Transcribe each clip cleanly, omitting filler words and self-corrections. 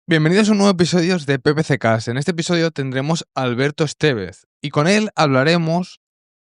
Bienvenidos a un nuevo episodio de PPC Cast. En este episodio tendremos a Alberto Estevez y con él hablaremos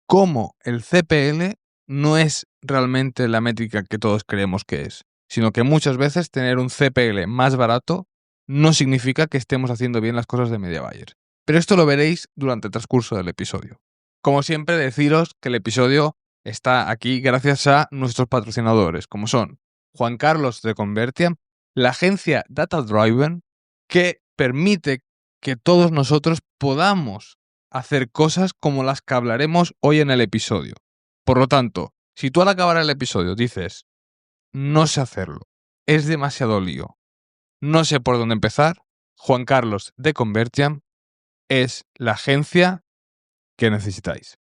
cómo el CPL no es realmente la métrica que todos creemos que es, sino que muchas veces tener un CPL más barato no significa que estemos haciendo bien las cosas de media buyer. Pero esto lo veréis durante el transcurso del episodio. Como siempre, deciros que el episodio está aquí gracias a nuestros patrocinadores, como son Juan Carlos de Convertiam, la agencia Data Driven, que permite que todos nosotros podamos hacer cosas como las que hablaremos hoy en el episodio. Por lo tanto, si tú al acabar el episodio dices, no sé hacerlo, es demasiado lío, no sé por dónde empezar, Juan Carlos de Convertiam es la agencia que necesitáis.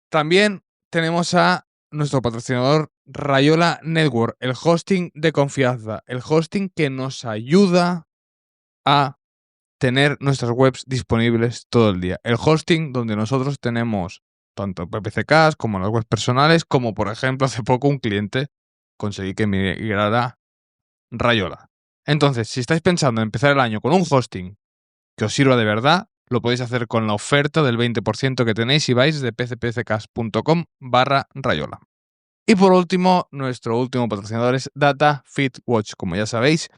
También tenemos a nuestro patrocinador Rayola Network, el hosting de confianza, el hosting que nos ayuda a tener nuestras webs disponibles todo el día. El hosting donde nosotros tenemos tanto PPCcast como las webs personales, como por ejemplo hace poco un cliente conseguí que migrara Rayola. Entonces, si estáis pensando en empezar el año con un hosting que os sirva de verdad, lo podéis hacer con la oferta del 20% que tenéis si vais de pcpcast.com/Rayola. Y por último, nuestro último patrocinador es Data Feed Watch. Como ya sabéis,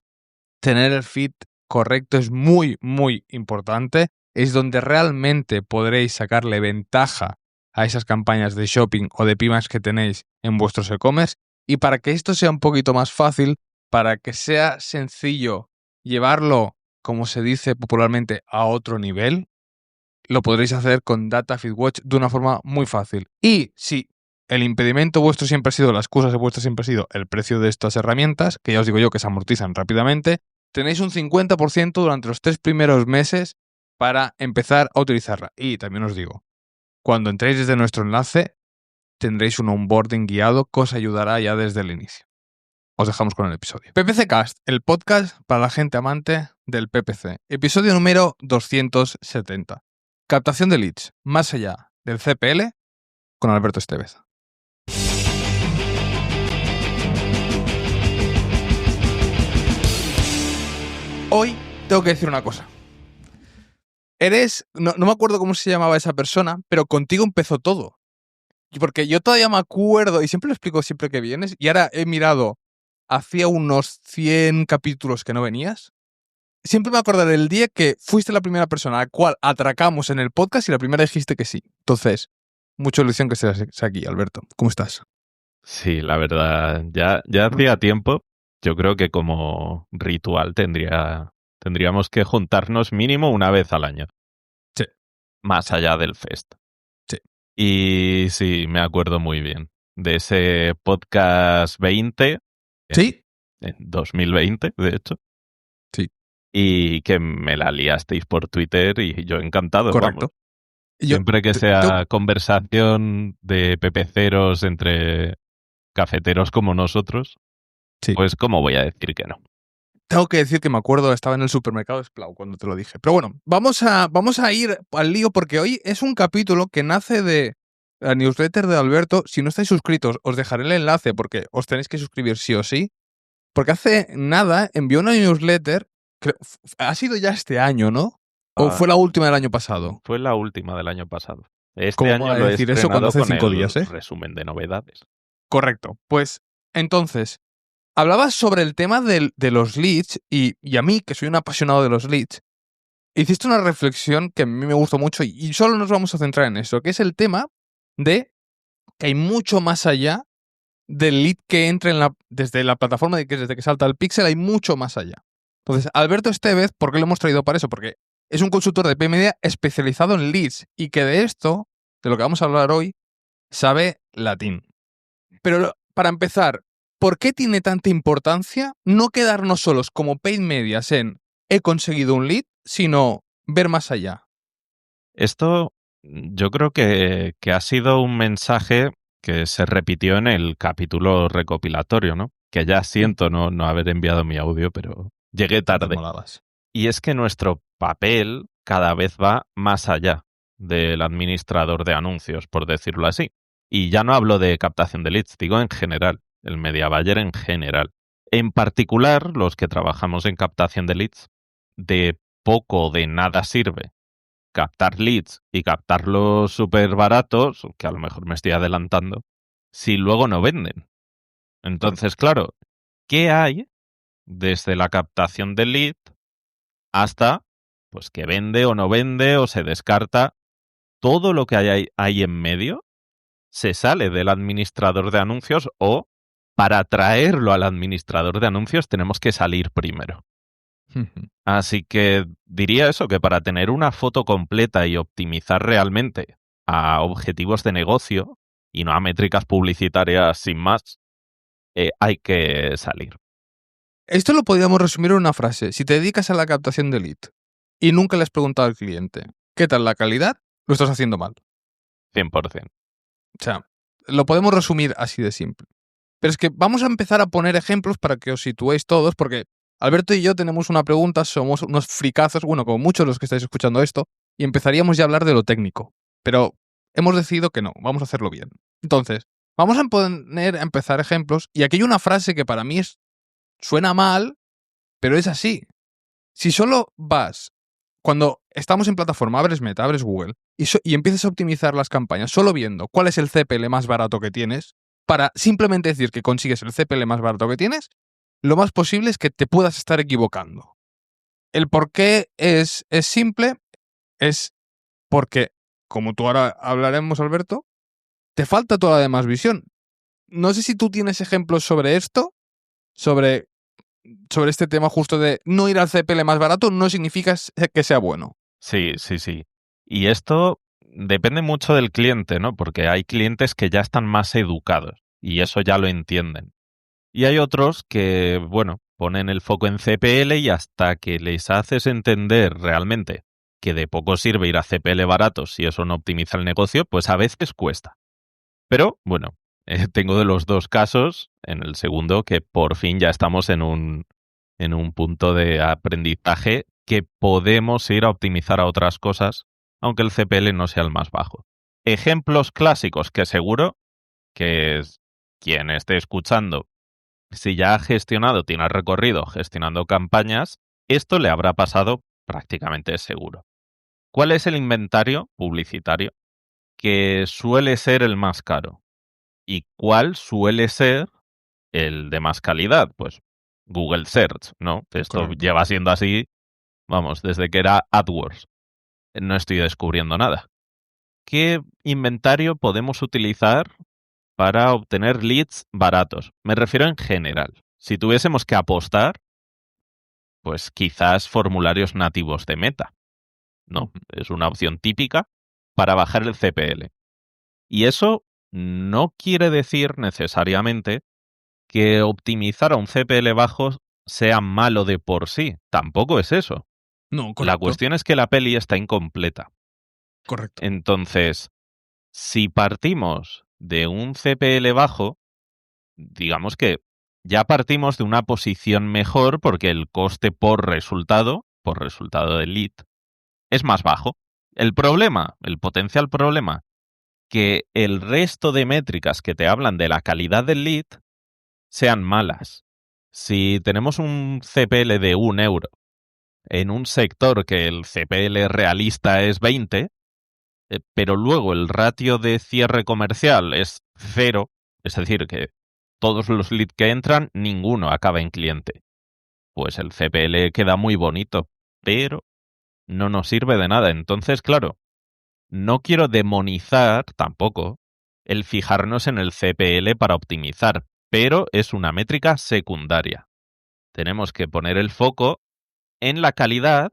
tener el feed correcto es muy, muy importante. Es donde realmente podréis sacarle ventaja a esas campañas de shopping o de PMax que tenéis en vuestros e-commerce. Y para que esto sea un poquito más fácil, para que sea sencillo llevarlo, como se dice popularmente, a otro nivel, lo podréis hacer con Data Feed Watch de una forma muy fácil. Y si el impedimento vuestro siempre ha sido, la excusa vuestra siempre ha sido el precio de estas herramientas, que ya os digo yo que se amortizan rápidamente, tenéis un 50% durante los 3 primeros meses para empezar a utilizarla. Y también os digo, cuando entréis desde nuestro enlace, tendréis un onboarding guiado que os ayudará ya desde el inicio. Os dejamos con el episodio. PPC Cast, el podcast para la gente amante del PPC. Episodio número 270. Captación de leads, más allá del CPL, con Alberto Estevez. Hoy tengo que decir una cosa. No me acuerdo cómo se llamaba esa persona, pero contigo empezó todo. Porque yo todavía me acuerdo, y siempre lo explico siempre que vienes, y ahora he mirado, hacía unos 100 capítulos que no venías. Siempre me acordaré el día que fuiste la primera persona a la cual atracamos en el podcast y la primera dijiste que sí. Entonces, mucha ilusión que seas aquí, Alberto. ¿Cómo estás? Sí, la verdad, ya hacía tiempo. Yo creo que como ritual tendríamos que juntarnos mínimo una vez al año. Sí. Más allá del fest. Sí. Y sí, me acuerdo muy bien de ese podcast 20. ¿Sí? En 2020, de hecho. Sí. Y que me la liasteis por Twitter y yo encantado. Correcto. Siempre que sea conversación de pepeceros entre cafeteros como nosotros, sí. Pues ¿cómo voy a decir que no? Tengo que decir que me acuerdo, estaba en el supermercado Splau cuando te lo dije. Pero bueno, vamos a ir al lío porque hoy es un capítulo que nace de la newsletter de Alberto. Si no estáis suscritos, os dejaré el enlace porque os tenéis que suscribir sí o sí. Porque hace nada envió una newsletter, que ha sido ya este año, ¿no? ¿O fue la última del año pasado? Fue la última del año pasado. Este ¿Cómo año va a lo he decir eso cuando estrenado hace con 5 días, el resumen de novedades. Correcto. Pues entonces, hablabas sobre el tema de los leads y a mí, que soy un apasionado de los leads, hiciste una reflexión que a mí me gustó mucho y solo nos vamos a centrar en eso, que es el tema de que hay mucho más allá del lead que entra desde la plataforma, desde que salta el pixel, hay mucho más allá. Entonces, Alberto Estevez, ¿por qué lo hemos traído para eso? Porque es un consultor de PMedia especializado en leads y que de esto, de lo que vamos a hablar hoy, sabe latín. Pero para empezar, ¿por qué tiene tanta importancia no quedarnos solos como paid medias en he conseguido un lead, sino ver más allá? Esto yo creo que ha sido un mensaje que se repitió en el capítulo recopilatorio, ¿no? Que ya siento no haber enviado mi audio, pero llegué tarde. Y es que nuestro papel cada vez va más allá del administrador de anuncios, por decirlo así. Y ya no hablo de captación de leads, digo en general, el media buyer en general. En particular, los que trabajamos en captación de leads, de poco o de nada sirve captar leads y captarlos súper baratos, que a lo mejor me estoy adelantando, si luego no venden. Entonces, claro, ¿qué hay desde la captación del lead hasta pues que vende o no vende o se descarta? Todo lo que hay ahí en medio se sale del administrador de anuncios, o para traerlo al administrador de anuncios tenemos que salir primero. Así que diría eso, que para tener una foto completa y optimizar realmente a objetivos de negocio y no a métricas publicitarias sin más, hay que salir. Esto lo podríamos resumir en una frase. Si te dedicas a la captación de lead y nunca le has preguntado al cliente ¿qué tal la calidad?, lo estás haciendo mal. 100%. O sea, lo podemos resumir así de simple. Pero es que vamos a empezar a poner ejemplos para que os situéis todos, porque Alberto y yo tenemos una pregunta, somos unos fricazos, bueno, como muchos de los que estáis escuchando esto, y empezaríamos ya a hablar de lo técnico. Pero hemos decidido que no, vamos a hacerlo bien. Entonces, vamos a empezar ejemplos, y aquí hay una frase que para mí suena mal, pero es así. Si solo vas, cuando estamos en plataforma, abres Meta, abres Google, y empiezas a optimizar las campañas solo viendo cuál es el CPL más barato que tienes, para simplemente decir que consigues el CPL más barato que tienes, lo más posible es que te puedas estar equivocando. El por qué es simple, es porque, como tú ahora hablaremos, Alberto, te falta toda la demás visión. No sé si tú tienes ejemplos sobre esto, sobre este tema justo de no ir al CPL más barato no significa que sea bueno. Sí. Y esto depende mucho del cliente, ¿no? Porque hay clientes que ya están más educados y eso ya lo entienden. Y hay otros que, bueno, ponen el foco en CPL y hasta que les haces entender realmente que de poco sirve ir a CPL barato si eso no optimiza el negocio, pues a veces cuesta. Pero, bueno, tengo de los dos casos, en el segundo, que por fin ya estamos en un punto de aprendizaje que podemos ir a optimizar a otras cosas, aunque el CPL no sea el más bajo. Ejemplos clásicos que seguro que quien esté escuchando, si ya ha gestionado, tiene recorrido gestionando campañas, esto le habrá pasado prácticamente seguro. ¿Cuál es el inventario publicitario que suele ser el más caro? ¿Y cuál suele ser el de más calidad? Pues Google Search, ¿no? Esto Correcto. lleva siendo así, vamos, desde que era AdWords. No estoy descubriendo nada. ¿Qué inventario podemos utilizar para obtener leads baratos? Me refiero en general. Si tuviésemos que apostar, pues quizás formularios nativos de Meta, ¿no? Es una opción típica para bajar el CPL. Y eso no quiere decir necesariamente que optimizar a un CPL bajo sea malo de por sí. Tampoco es eso. No, La correcto. cuestión es que la peli está incompleta. Correcto. Entonces, si partimos de un CPL bajo, digamos que ya partimos de una posición mejor porque el coste por resultado del lead, es más bajo. El problema, el potencial problema, que el resto de métricas que te hablan de la calidad del lead sean malas. Si tenemos un CPL de 1 euro en un sector que el CPL realista es 20, pero luego el ratio de cierre comercial es 0, es decir, que todos los leads que entran, ninguno acaba en cliente, pues el CPL queda muy bonito, pero no nos sirve de nada. Entonces, claro, no quiero demonizar tampoco el fijarnos en el CPL para optimizar, pero es una métrica secundaria. Tenemos que poner el foco en la calidad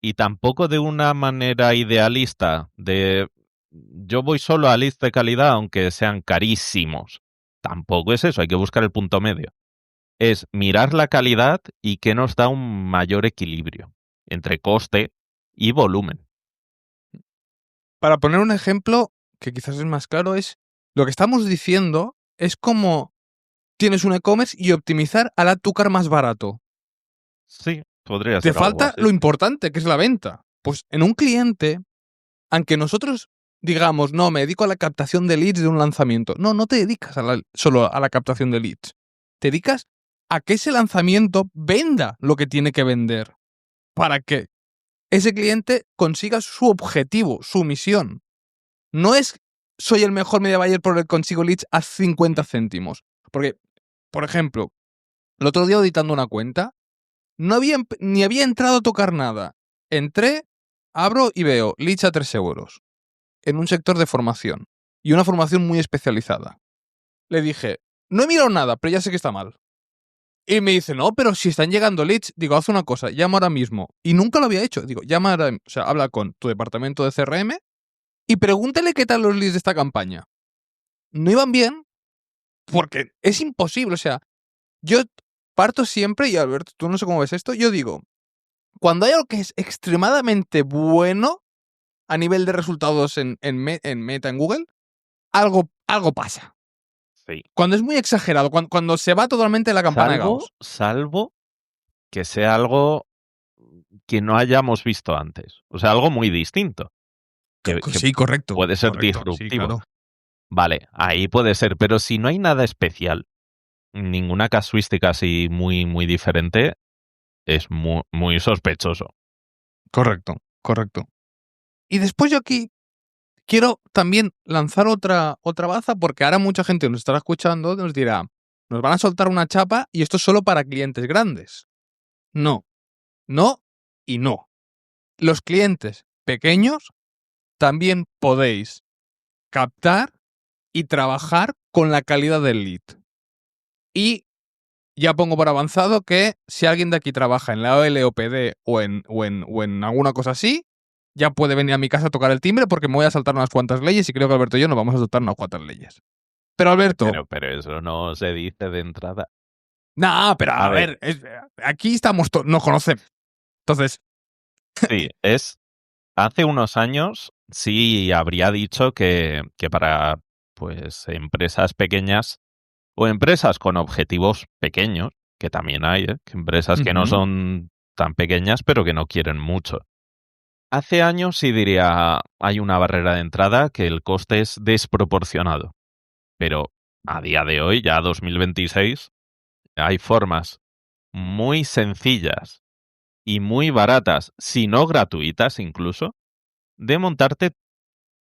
y tampoco de una manera idealista de yo voy solo a leads de calidad aunque sean carísimos. Tampoco es eso, hay que buscar el punto medio. Es mirar la calidad y que nos da un mayor equilibrio entre coste y volumen. Para poner un ejemplo que quizás es más claro, es lo que estamos diciendo es como tienes un e-commerce y optimizar al add to cart más barato. Sí, podría Te ser algo falta así. lo importante, que es la venta. Pues en un cliente, aunque nosotros digamos, no, me dedico a la captación de leads de un lanzamiento. No te dedicas solo a la captación de leads. Te dedicas a que ese lanzamiento venda lo que tiene que vender. para que ese cliente consiga su objetivo, su misión. No es soy el mejor media buyer porque consigo leads a 50 céntimos. Porque, por ejemplo, el otro día auditando una cuenta, ni había entrado a tocar nada. Entré, abro y veo leads a 3 euros en un sector de formación y una formación muy especializada. Le dije, no he mirado nada, pero ya sé que está mal. Y me dice, no, pero si están llegando leads, digo, haz una cosa, llama ahora mismo. Y nunca lo había hecho. Digo, llama ahora, o sea, habla con tu departamento de CRM y pregúntale qué tal los leads de esta campaña. No iban bien porque es imposible. O sea, yo parto siempre, y Alberto, tú no sé cómo ves esto, yo digo, cuando hay algo que es extremadamente bueno a nivel de resultados en Meta, en Google, algo pasa. Sí. Cuando es muy exagerado, cuando se va totalmente la campana de Gauss. Salvo que sea algo que no hayamos visto antes. O sea, algo muy distinto. Que Sí, correcto. Puede ser correcto, disruptivo. Sí, claro. Vale, ahí puede ser. Pero si no hay nada especial, ninguna casuística así muy, muy diferente, es muy, muy sospechoso. Correcto. Y después yo aquí quiero también lanzar otra baza, porque ahora mucha gente nos estará escuchando y nos dirá, nos van a soltar una chapa y esto es solo para clientes grandes. No y no. Los clientes pequeños también podéis captar y trabajar con la calidad del lead. Y ya pongo por avanzado que si alguien de aquí trabaja en la OLOPD o en alguna cosa así, ya puede venir a mi casa a tocar el timbre porque me voy a saltar unas cuantas leyes y creo que Alberto y yo nos vamos a saltar unas cuantas leyes. Pero Alberto... Pero eso no se dice de entrada. No, pero a ver, aquí estamos nos conocemos. Entonces... Sí, hace unos años sí habría dicho que para pues empresas pequeñas o empresas con objetivos pequeños, que también hay, que empresas que no son tan pequeñas pero que no quieren mucho. Hace años sí diría, hay una barrera de entrada que el coste es desproporcionado. Pero a día de hoy, ya 2026, hay formas muy sencillas y muy baratas, si no gratuitas incluso, de montarte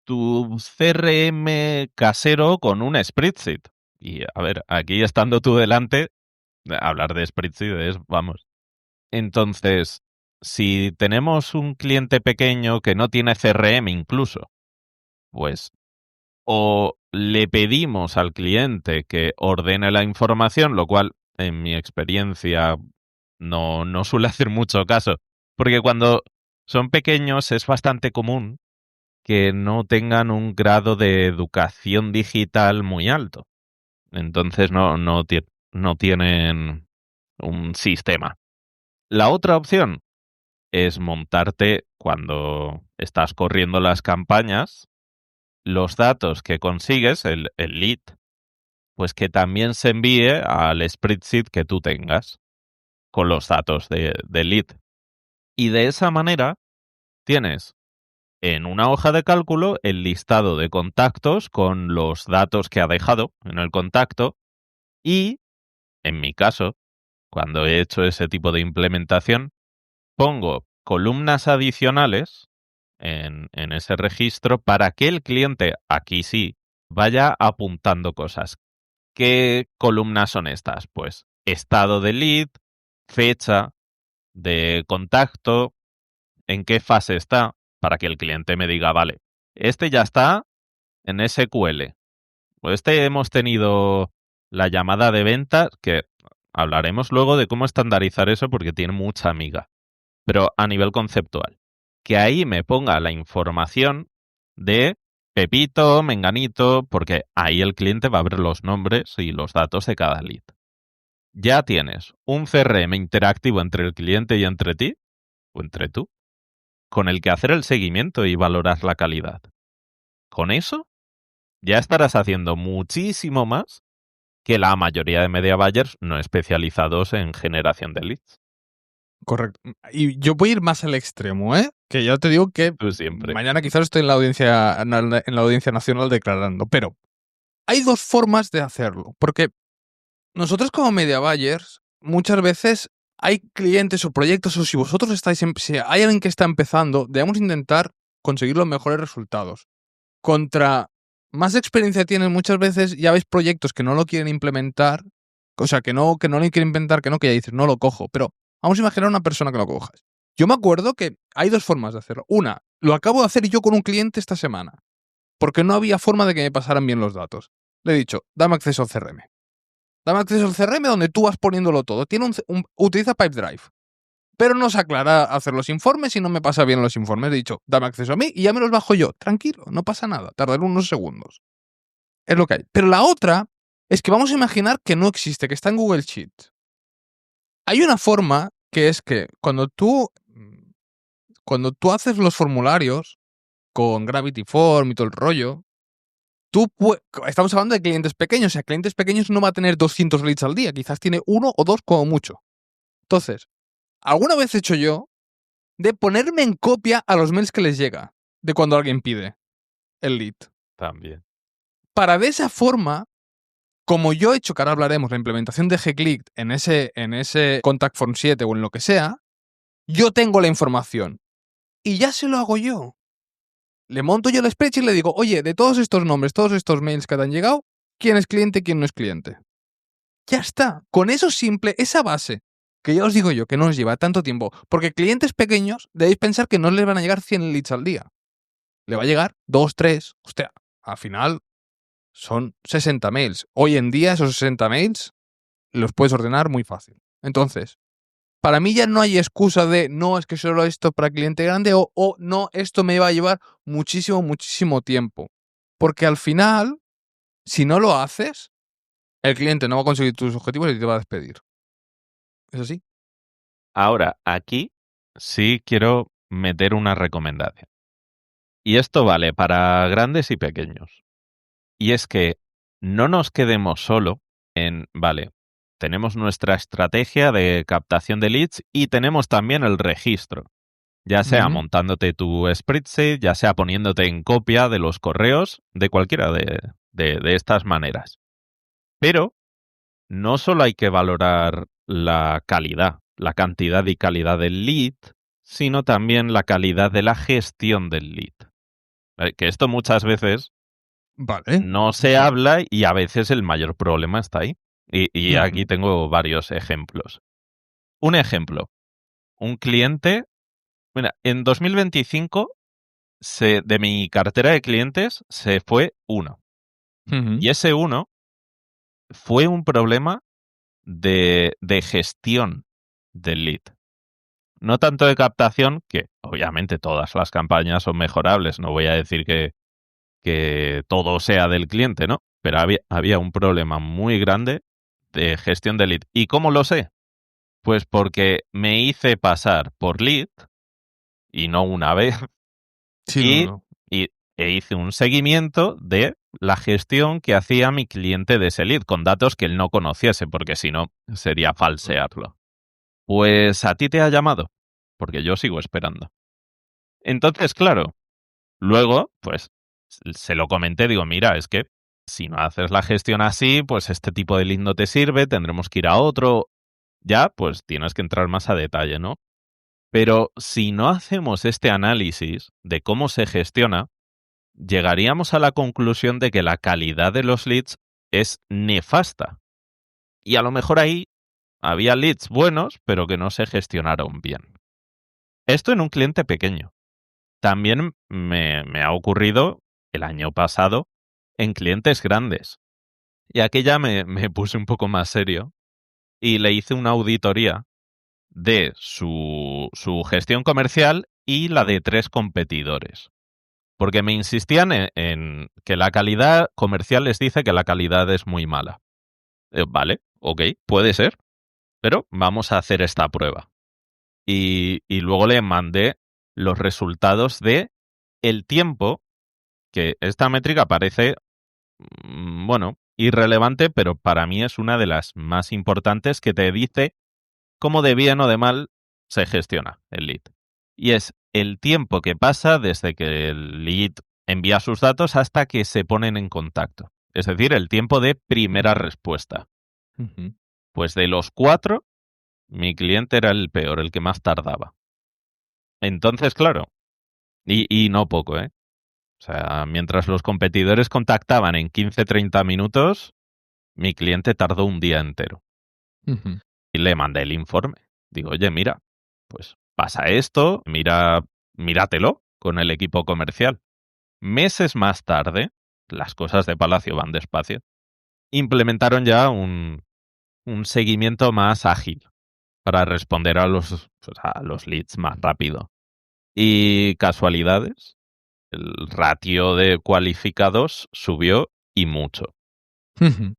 tu CRM casero con un spreadsheet. Y a ver, aquí estando tú delante, hablar de spreadsheet es, vamos. Entonces, si tenemos un cliente pequeño que no tiene CRM incluso, pues o le pedimos al cliente que ordene la información, lo cual en mi experiencia no suele hacer mucho caso, porque cuando son pequeños es bastante común que no tengan un grado de educación digital muy alto. Entonces no tienen un sistema. La otra opción es montarte, cuando estás corriendo las campañas, los datos que consigues, el lead, pues que también se envíe al spreadsheet que tú tengas con los datos del lead. Y de esa manera tienes en una hoja de cálculo el listado de contactos con los datos que ha dejado en el contacto y, en mi caso, cuando he hecho ese tipo de implementación, pongo columnas adicionales en ese registro para que el cliente, aquí sí, vaya apuntando cosas. ¿Qué columnas son estas? Pues estado de lead, fecha de contacto, en qué fase está, para que el cliente me diga, vale, este ya está en SQL, o este hemos tenido la llamada de ventas, que hablaremos luego de cómo estandarizar eso porque tiene mucha amiga, pero a nivel conceptual, que ahí me ponga la información de Pepito, Menganito, porque ahí el cliente va a ver los nombres y los datos de cada lead. Ya tienes un CRM interactivo entre el cliente y entre ti, o entre tú, con el que hacer el seguimiento y valorar la calidad. Con eso, ya estarás haciendo muchísimo más que la mayoría de media buyers no especializados en generación de leads. Correcto. Y yo voy a ir más al extremo, ¿eh? Que ya te digo que Tú siempre. mañana quizás estoy en la audiencia nacional declarando, pero hay dos formas de hacerlo, porque nosotros como media buyers muchas veces hay clientes o proyectos, o si vosotros estáis, si hay alguien que está empezando, debemos intentar conseguir los mejores resultados. Contra más experiencia tienes, muchas veces ya ves proyectos que no lo quieren implementar, o sea, que no lo quieren implementar, que ya dices, no lo cojo, pero vamos a imaginar una persona que lo cojas. Yo me acuerdo que hay dos formas de hacerlo. Una, lo acabo de hacer yo con un cliente esta semana, porque no había forma de que me pasaran bien los datos. Le he dicho, dame acceso al CRM. Dame acceso al CRM donde tú vas poniéndolo todo. Utiliza Pipedrive. Pero no se aclara hacer los informes y no me pasa bien los informes. He dicho, dame acceso a mí y ya me los bajo yo. Tranquilo, no pasa nada. Tardaré unos segundos. Es lo que hay. Pero la otra es que vamos a imaginar que no existe, que está en Google Sheets. Hay una forma que es que cuando tú haces los formularios con Gravity Form y todo el rollo, estamos hablando de clientes pequeños. O sea, clientes pequeños no va a tener 200 leads al día. Quizás tiene 1 o 2 como mucho. Entonces, alguna vez he hecho yo de ponerme en copia a los mails que les llega de cuando alguien pide el lead. También. Para de esa forma, como yo he hecho, que ahora hablaremos, la implementación de Gclick en ese Contact Form 7 o en lo que sea, yo tengo la información. Y ya se lo hago yo. Le monto yo el spreadsheet y le digo, oye, de todos estos nombres, todos estos mails que te han llegado, ¿quién es cliente y quién no es cliente? Ya está. Con eso simple, esa base, que ya os digo yo, que no os lleva tanto tiempo, porque clientes pequeños debéis pensar que no les van a llegar 100 leads al día. Le va a llegar 2, 3. Hostia, al final son 60 mails. Hoy en día esos 60 mails los puedes ordenar muy fácil. Entonces, para mí ya no hay excusa de no, es que solo esto para cliente grande o no, esto me va a llevar muchísimo, muchísimo tiempo. Porque al final, si no lo haces, el cliente no va a conseguir tus objetivos y te va a despedir. ¿Es así? Ahora, aquí sí quiero meter una recomendación. Y esto vale para grandes y pequeños. Y es que no nos quedemos solo en, vale, tenemos nuestra estrategia de captación de leads y tenemos también el registro. Ya sea montándote tu spreadsheet, ya sea poniéndote en copia de los correos, de cualquiera de estas maneras. Pero no solo hay que valorar la calidad, la cantidad y calidad del lead, sino también la calidad de la gestión del lead. Que esto muchas veces no se habla y a veces el mayor problema está ahí. Y aquí tengo varios ejemplos. Un ejemplo. Un cliente. Mira, en 2025 de mi cartera de clientes se fue uno. Y ese uno fue un problema de gestión del lead. No tanto de captación, que obviamente todas las campañas son mejorables, no voy a decir que todo sea del cliente, ¿no? Pero había un problema muy grande de gestión de lead. ¿Y cómo lo sé? Pues porque me hice pasar por lead, y no una vez, Sí, e hice un seguimiento de la gestión que hacía mi cliente de ese lead, con datos que él no conociese, porque si no, sería falsearlo. Pues a ti te ha llamado, porque yo sigo esperando. Entonces, claro, luego, pues, se lo comenté, digo, mira, es que si no haces la gestión así, pues este tipo de lead no te sirve, tendremos que ir a otro. Ya, pues tienes que entrar más a detalle, ¿no? Pero si no hacemos este análisis de cómo se gestiona, llegaríamos a la conclusión de que la calidad de los leads es nefasta. Y a lo mejor ahí había leads buenos, pero que no se gestionaron bien. Esto en un cliente pequeño. También me ha ocurrido el año pasado en clientes grandes. Y aquí ya me puse un poco más serio y le hice una auditoría de su gestión comercial y la de 3 competidores. Porque me insistían en que la calidad comercial les dice que la calidad es muy mala. Vale, ok, puede ser, pero vamos a hacer esta prueba. Y luego le mandé los resultados de el tiempo, que esta métrica parece, bueno, irrelevante, pero para mí es una de las más importantes, que te dice cómo de bien o de mal se gestiona el lead. Y es el tiempo que pasa desde que el lead envía sus datos hasta que se ponen en contacto. Es decir, el tiempo de primera respuesta. Pues de los 4, Mi cliente era el peor, el que más tardaba. Entonces, claro, y no poco, ¿eh? O sea, mientras los competidores contactaban en 15-30 minutos, mi cliente tardó un día entero. Ujú. Y le mandé el informe. Digo, oye, mira, pues pasa esto, míratelo con el equipo comercial. Meses más tarde, las cosas de Palacio van despacio, implementaron ya un seguimiento más ágil para responder a los leads más rápido. Y casualidades, el ratio de cualificados subió y mucho. Ujú.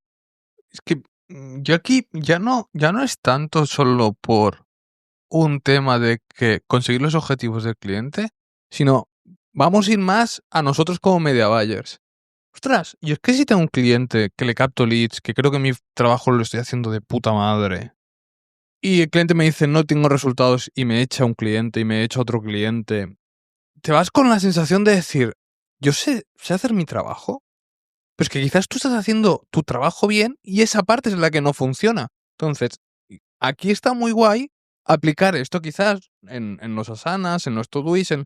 Es que yo aquí ya no es tanto solo por un tema de que conseguir los objetivos del cliente, sino vamos a ir más a nosotros como media buyers. Ostras, y es que si tengo un cliente que le capto leads, que creo que mi trabajo lo estoy haciendo de puta madre, y el cliente me dice no tengo resultados y me echa un cliente y me echa otro cliente, te vas con la sensación de decir, yo sé hacer mi trabajo, pero es que quizás tú estás haciendo tu trabajo bien y esa parte es la que no funciona. Entonces, aquí está muy guay aplicar esto quizás en los asanas, en los Todoist, en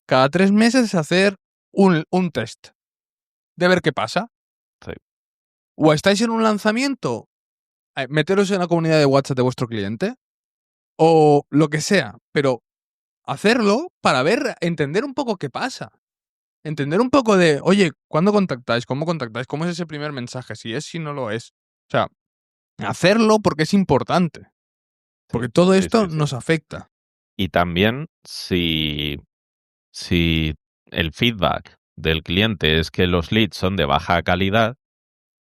cada 3 meses hacer un test de ver qué pasa. Sí, O estáis en un lanzamiento, meteros en la comunidad de WhatsApp de vuestro cliente o lo que sea, pero hacerlo para ver, entender un poco qué pasa. Entender un poco de, oye, ¿cuándo contactáis? ¿Cómo contactáis? ¿Cómo es ese primer mensaje? Si es, si no lo es. O sea, hacerlo porque es importante. sí, Porque todo sí, esto sí, sí. nos afecta. Y también si el feedback del cliente es que los leads son de baja calidad,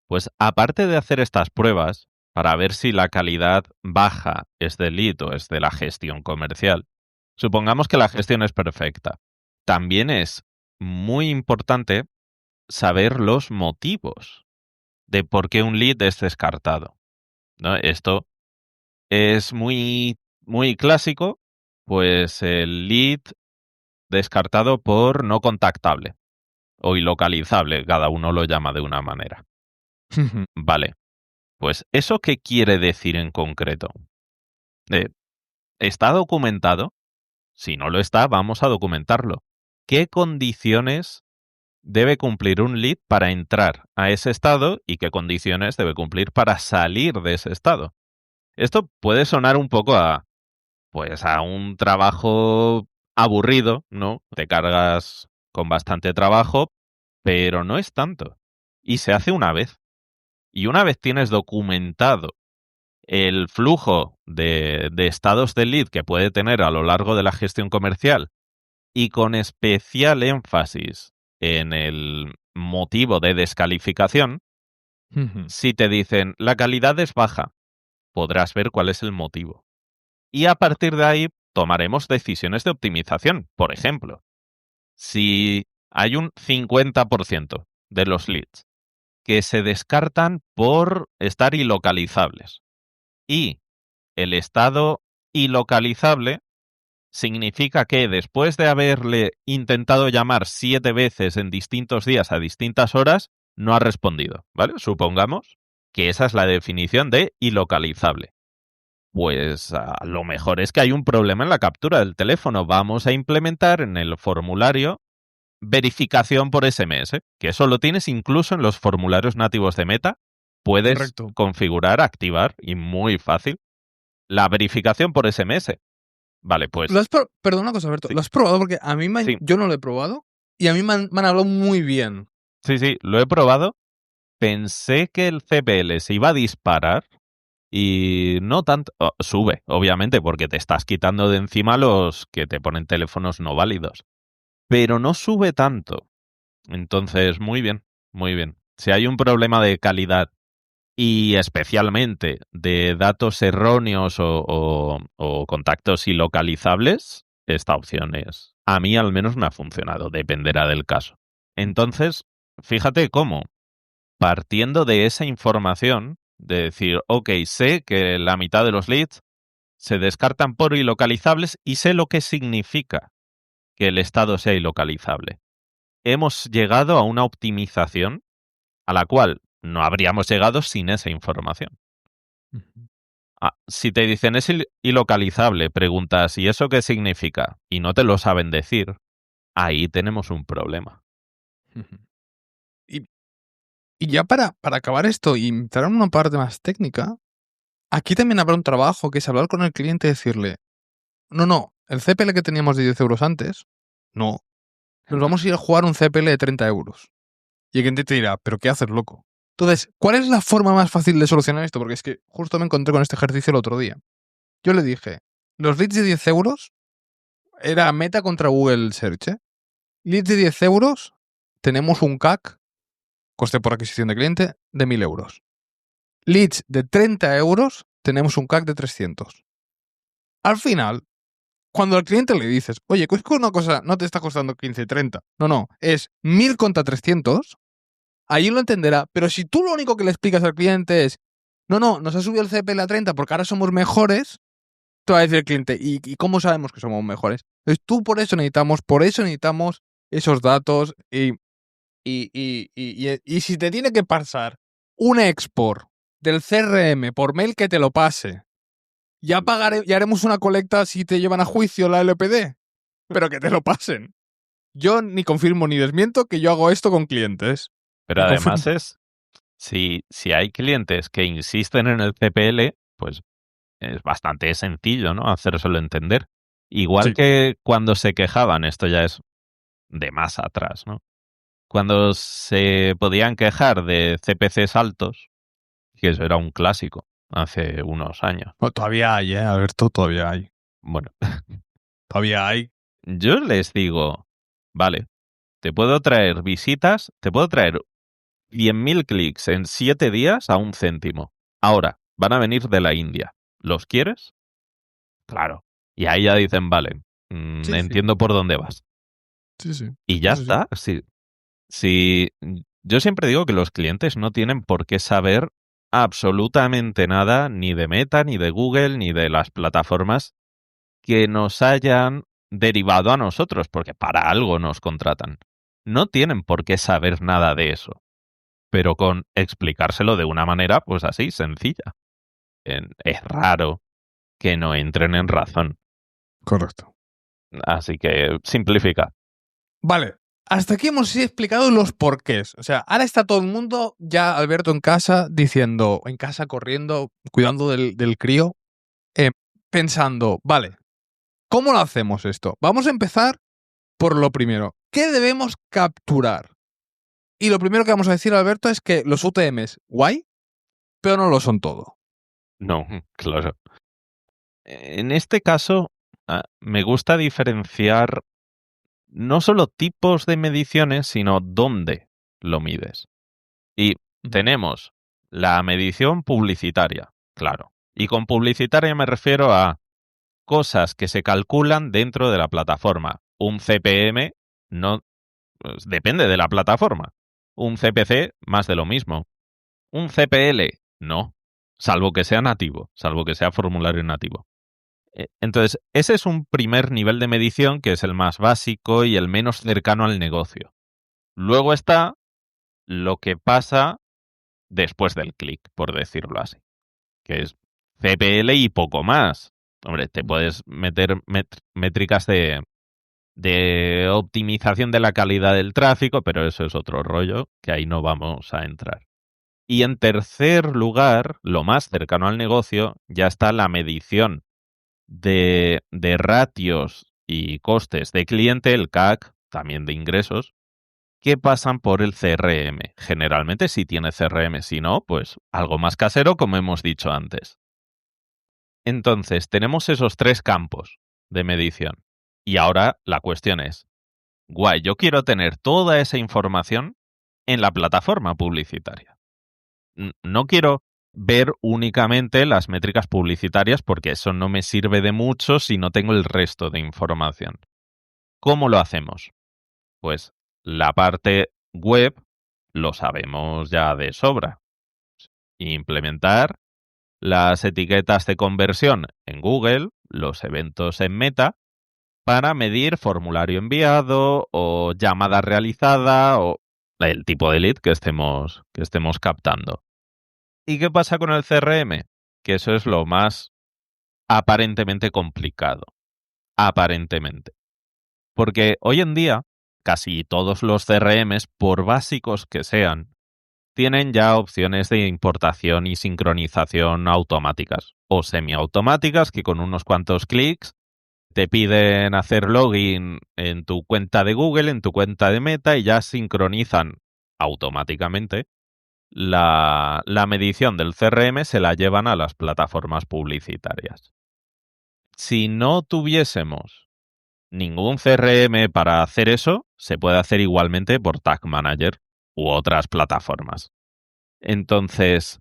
pues aparte de hacer estas pruebas para ver si la calidad baja es del lead o es de la gestión comercial, supongamos que la gestión es perfecta. También es muy importante saber los motivos de por qué un lead es descartado, ¿no? Esto es muy clásico, pues el lead descartado por no contactable o ilocalizable, cada uno lo llama de una manera. Vale, pues ¿eso qué quiere decir en concreto? Eh, ¿Está documentado? Si no lo está, vamos a documentarlo. ¿Qué condiciones debe cumplir un lead para entrar a ese estado y qué condiciones debe cumplir para salir de ese estado? Esto puede sonar un poco pues a un trabajo aburrido, ¿no? Te cargas con bastante trabajo, pero no es tanto. Y se hace una vez. Y una vez tienes documentado el flujo de estados de lead que puede tener a lo largo de la gestión comercial y con especial énfasis en el motivo de descalificación, si te dicen la calidad es baja, podrás ver cuál es el motivo. Y a partir de ahí tomaremos decisiones de optimización. Por ejemplo, si hay un 50% de los leads que se descartan por estar ilocalizables y el estado ilocalizable significa que después de haberle intentado llamar 7 veces en distintos días a distintas horas, no ha respondido, ¿vale? Supongamos que esa es la definición de ilocalizable. Pues lo mejor es que hay un problema en la captura del teléfono. Vamos a implementar en el formulario verificación por SMS, que eso lo tienes incluso en los formularios nativos de Meta. Puedes Correcto. configurar, activar, y muy fácil, la verificación por SMS. Vale, pues Perdón una cosa, Alberto. sí, ¿Lo has probado? Porque a mí sí, yo no lo he probado y a mí me han hablado muy bien. sí, lo he probado. Pensé que el CPL se iba a disparar y no tanto. Sube, obviamente, porque te estás quitando de encima los que te ponen teléfonos no válidos. Pero no sube tanto. Entonces, muy bien, muy bien. Si hay un problema de calidad y especialmente de datos erróneos o contactos ilocalizables, esta opción a mí al menos me ha funcionado, dependerá del caso. Entonces, fíjate cómo, partiendo de esa información, de decir, ok, sé que la mitad de los leads se descartan por ilocalizables y sé lo que significa que el estado sea ilocalizable. Hemos llegado a una optimización a la cual no habríamos llegado sin esa información. Si te dicen es ilocalizable, preguntas ¿y eso qué significa? Y no te lo saben decir, ahí tenemos un problema. Y ya para acabar esto y entrar en una parte más técnica, aquí también habrá un trabajo que es hablar con el cliente y decirle, no, el CPL que teníamos de 10 euros antes, no, nos vamos a ir a jugar un CPL de 30 euros. Y el cliente te dirá, ¿pero qué haces, loco? Entonces, ¿cuál es la forma más fácil de solucionar esto? Porque es que justo me encontré con este ejercicio el otro día. Yo le dije, los leads de 10 euros era Meta contra Google Search. Leads de 10 euros, tenemos un CAC, coste por adquisición de cliente, de 1.000 euros. Leads de 30 euros, tenemos un CAC de 300. Al final, cuando al cliente le dices, oye, es que una cosa no te está costando 15, 30. No, es 1.000 contra 300, ahí lo entenderá. Pero si tú lo único que le explicas al cliente es, no, nos ha subido el CPL a 30 porque ahora somos mejores, te va a decir el cliente, ¿y cómo sabemos que somos mejores? Entonces por eso necesitamos esos datos y si te tiene que pasar un export del CRM por mail que te lo pase, ya haremos una colecta si te llevan a juicio la LPD, pero que te lo pasen. Yo ni confirmo ni desmiento que yo hago esto con clientes. Pero además si hay clientes que insisten en el CPL, pues es bastante sencillo, ¿no? Hacérselo entender. Igual que cuando se quejaban, esto ya es de más atrás, ¿no? Cuando se podían quejar de CPCs altos, que eso era un clásico hace unos años. Bueno, todavía hay, Alberto, todavía hay. Bueno. Todavía hay. Yo les digo, vale, te puedo traer visitas, te puedo traer 100.000 clics en 7 días a 1 céntimo. Ahora, van a venir de la India. ¿Los quieres? Claro. Y ahí ya dicen, vale, entiendo por dónde vas. Sí. Y ya está. Sí. Yo siempre digo que los clientes no tienen por qué saber absolutamente nada ni de Meta, ni de Google, ni de las plataformas que nos hayan derivado a nosotros, porque para algo nos contratan. No tienen por qué saber nada de eso, pero con explicárselo de una manera, pues así, sencilla. Es raro que no entren en razón. Correcto. Así que simplifica. Vale, hasta aquí hemos explicado los porqués. O sea, ahora está todo el mundo, ya Alberto en casa, diciendo, en casa corriendo, cuidando del crío, pensando, vale, ¿cómo lo hacemos esto? Vamos a empezar por lo primero. ¿Qué debemos capturar? Y lo primero que vamos a decir, Alberto, es que los UTMs, guay, pero no lo son todo. No, claro. En este caso, me gusta diferenciar no solo tipos de mediciones, sino dónde lo mides. Y tenemos la medición publicitaria, claro. Y con publicitaria me refiero a cosas que se calculan dentro de la plataforma. Un CPM no pues, depende de la plataforma. Un CPC, más de lo mismo. Un CPL, no. Salvo que sea nativo, salvo que sea formulario nativo. Entonces, ese es un primer nivel de medición que es el más básico y el menos cercano al negocio. Luego está lo que pasa después del clic, por decirlo así, que es CPL y poco más. Hombre, te puedes meter métricas de optimización de la calidad del tráfico, pero eso es otro rollo, que ahí no vamos a entrar. Y en tercer lugar, lo más cercano al negocio, ya está la medición de ratios y costes de cliente, el CAC, también de ingresos, que pasan por el CRM. Generalmente sí tiene CRM, si no, pues algo más casero, como hemos dicho antes. Entonces, tenemos esos 3 campos de medición. Y ahora la cuestión es, guay, yo quiero tener toda esa información en la plataforma publicitaria. No quiero ver únicamente las métricas publicitarias porque eso no me sirve de mucho si no tengo el resto de información. ¿Cómo lo hacemos? Pues la parte web lo sabemos ya de sobra. Implementar las etiquetas de conversión en Google, los eventos en Meta, para medir formulario enviado o llamada realizada o el tipo de lead que estemos captando. ¿Y qué pasa con el CRM? que eso es lo más aparentemente complicado. Aparentemente. Porque hoy en día, casi todos los CRMs, por básicos que sean, tienen ya opciones de importación y sincronización automáticas o semiautomáticas que con unos cuantos clics te piden hacer login en tu cuenta de Google, en tu cuenta de Meta y ya sincronizan automáticamente la medición del CRM, se la llevan a las plataformas publicitarias. Si no tuviésemos ningún CRM para hacer eso, se puede hacer igualmente por Tag Manager u otras plataformas. Entonces,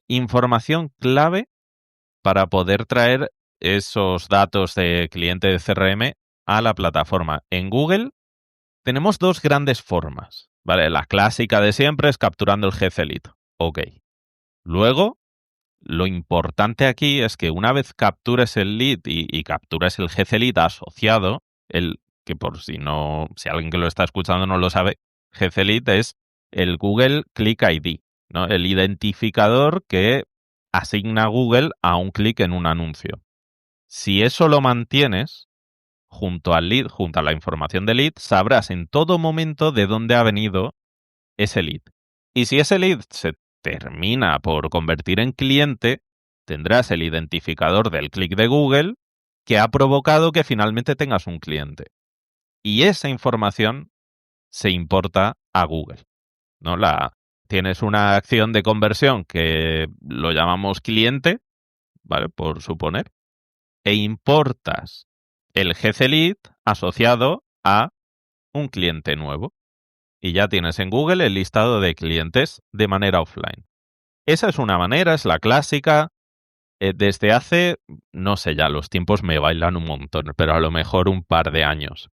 información clave para poder traer esos datos de cliente de CRM a la plataforma. En Google tenemos dos grandes formas, ¿vale? La clásica de siempre es capturando el GCLead. Ok. Luego, lo importante aquí es que una vez captures el lead y captures el GCLead asociado, que por si alguien que lo está escuchando no lo sabe, GCLead es el Google Click ID, ¿no? El identificador que asigna Google a un clic en un anuncio. Si eso lo mantienes junto al lead, junto a la información del lead, sabrás en todo momento de dónde ha venido ese lead. Y si ese lead se termina por convertir en cliente, tendrás el identificador del clic de Google que ha provocado que finalmente tengas un cliente. Y esa información se importa a Google, ¿no? Tienes una acción de conversión que lo llamamos cliente, ¿vale? Por suponer, e importas el GCLead asociado a un cliente nuevo. Y ya tienes en Google el listado de clientes de manera offline. Esa es una manera, es la clásica. Desde hace, no sé ya, los tiempos me bailan un montón, pero a lo mejor un par de años.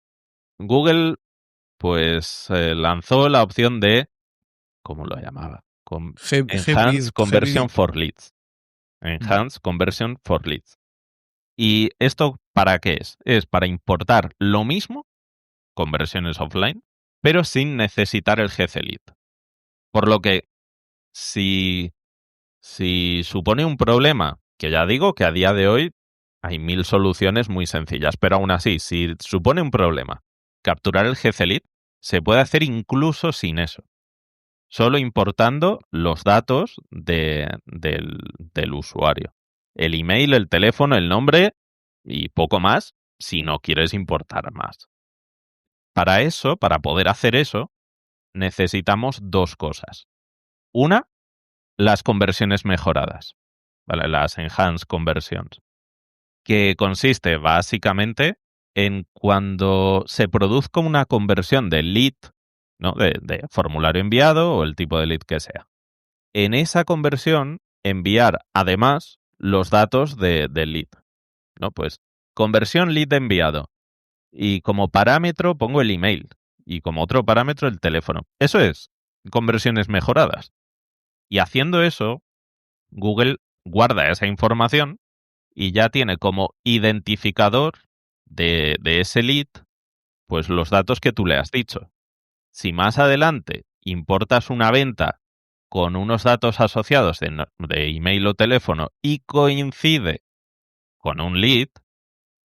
Google, pues, lanzó la opción de, ¿cómo lo llamaba? Enhanced Conversion for Leads. Enhanced Conversion for Leads. ¿Y esto para qué es? Es para importar lo mismo, conversiones offline, pero sin necesitar el GCLead. Por lo que, si supone un problema, que ya digo que a día de hoy hay 1000 soluciones muy sencillas, pero aún así, si supone un problema, capturar el GCLead se puede hacer incluso sin eso, solo importando los datos del usuario. El email, el teléfono, el nombre y poco más, si no quieres importar más. Para eso, para poder hacer eso, necesitamos dos cosas. Una, las conversiones mejoradas, ¿vale? Las Enhanced Conversions, que consiste básicamente en cuando se produzca una conversión de lead, ¿no? de formulario enviado o el tipo de lead que sea. En esa conversión, enviar además los datos del lead, ¿no? Pues conversión lead enviado. Y como parámetro pongo el email. Y como otro parámetro el teléfono. Eso es conversiones mejoradas. Y haciendo eso, Google guarda esa información y ya tiene como identificador de ese lead, pues los datos que tú le has dicho. Si más adelante importas una venta con unos datos asociados de email o teléfono y coincide con un lead,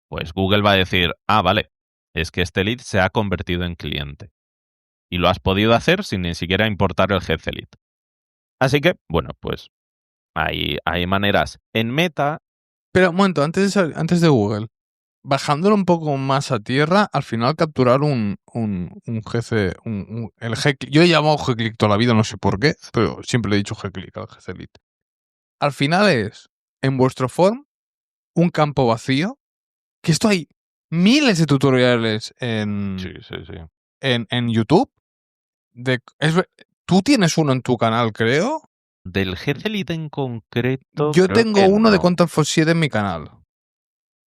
pues Google va a decir, vale, es que este lead se ha convertido en cliente. Y lo has podido hacer sin ni siquiera importar el GCLead. Así que, bueno, pues hay maneras. En Meta. Pero un momento, antes de Google, bajándolo un poco más a tierra, al final capturar un GC, el G-Click. Yo he llamado G-Click toda la vida, no sé por qué, pero siempre le he dicho G-Click al GCLead. Al final es, en vuestro form, un campo vacío, que esto hay miles de tutoriales en YouTube. Tú tienes uno en tu canal, creo. Del GCLead en concreto. Yo tengo uno de Control for 7 en mi canal.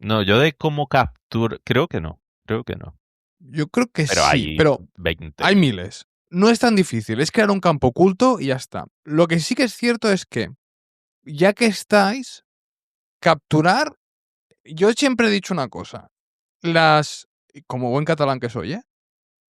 No, yo de cómo captura. Creo que no. Yo creo que pero sí, pero 20. Hay miles. No es tan difícil, es crear un campo oculto y ya está. Lo que sí que es cierto es que, ya que estáis, capturar. Yo siempre he dicho una cosa. Como buen catalán que soy,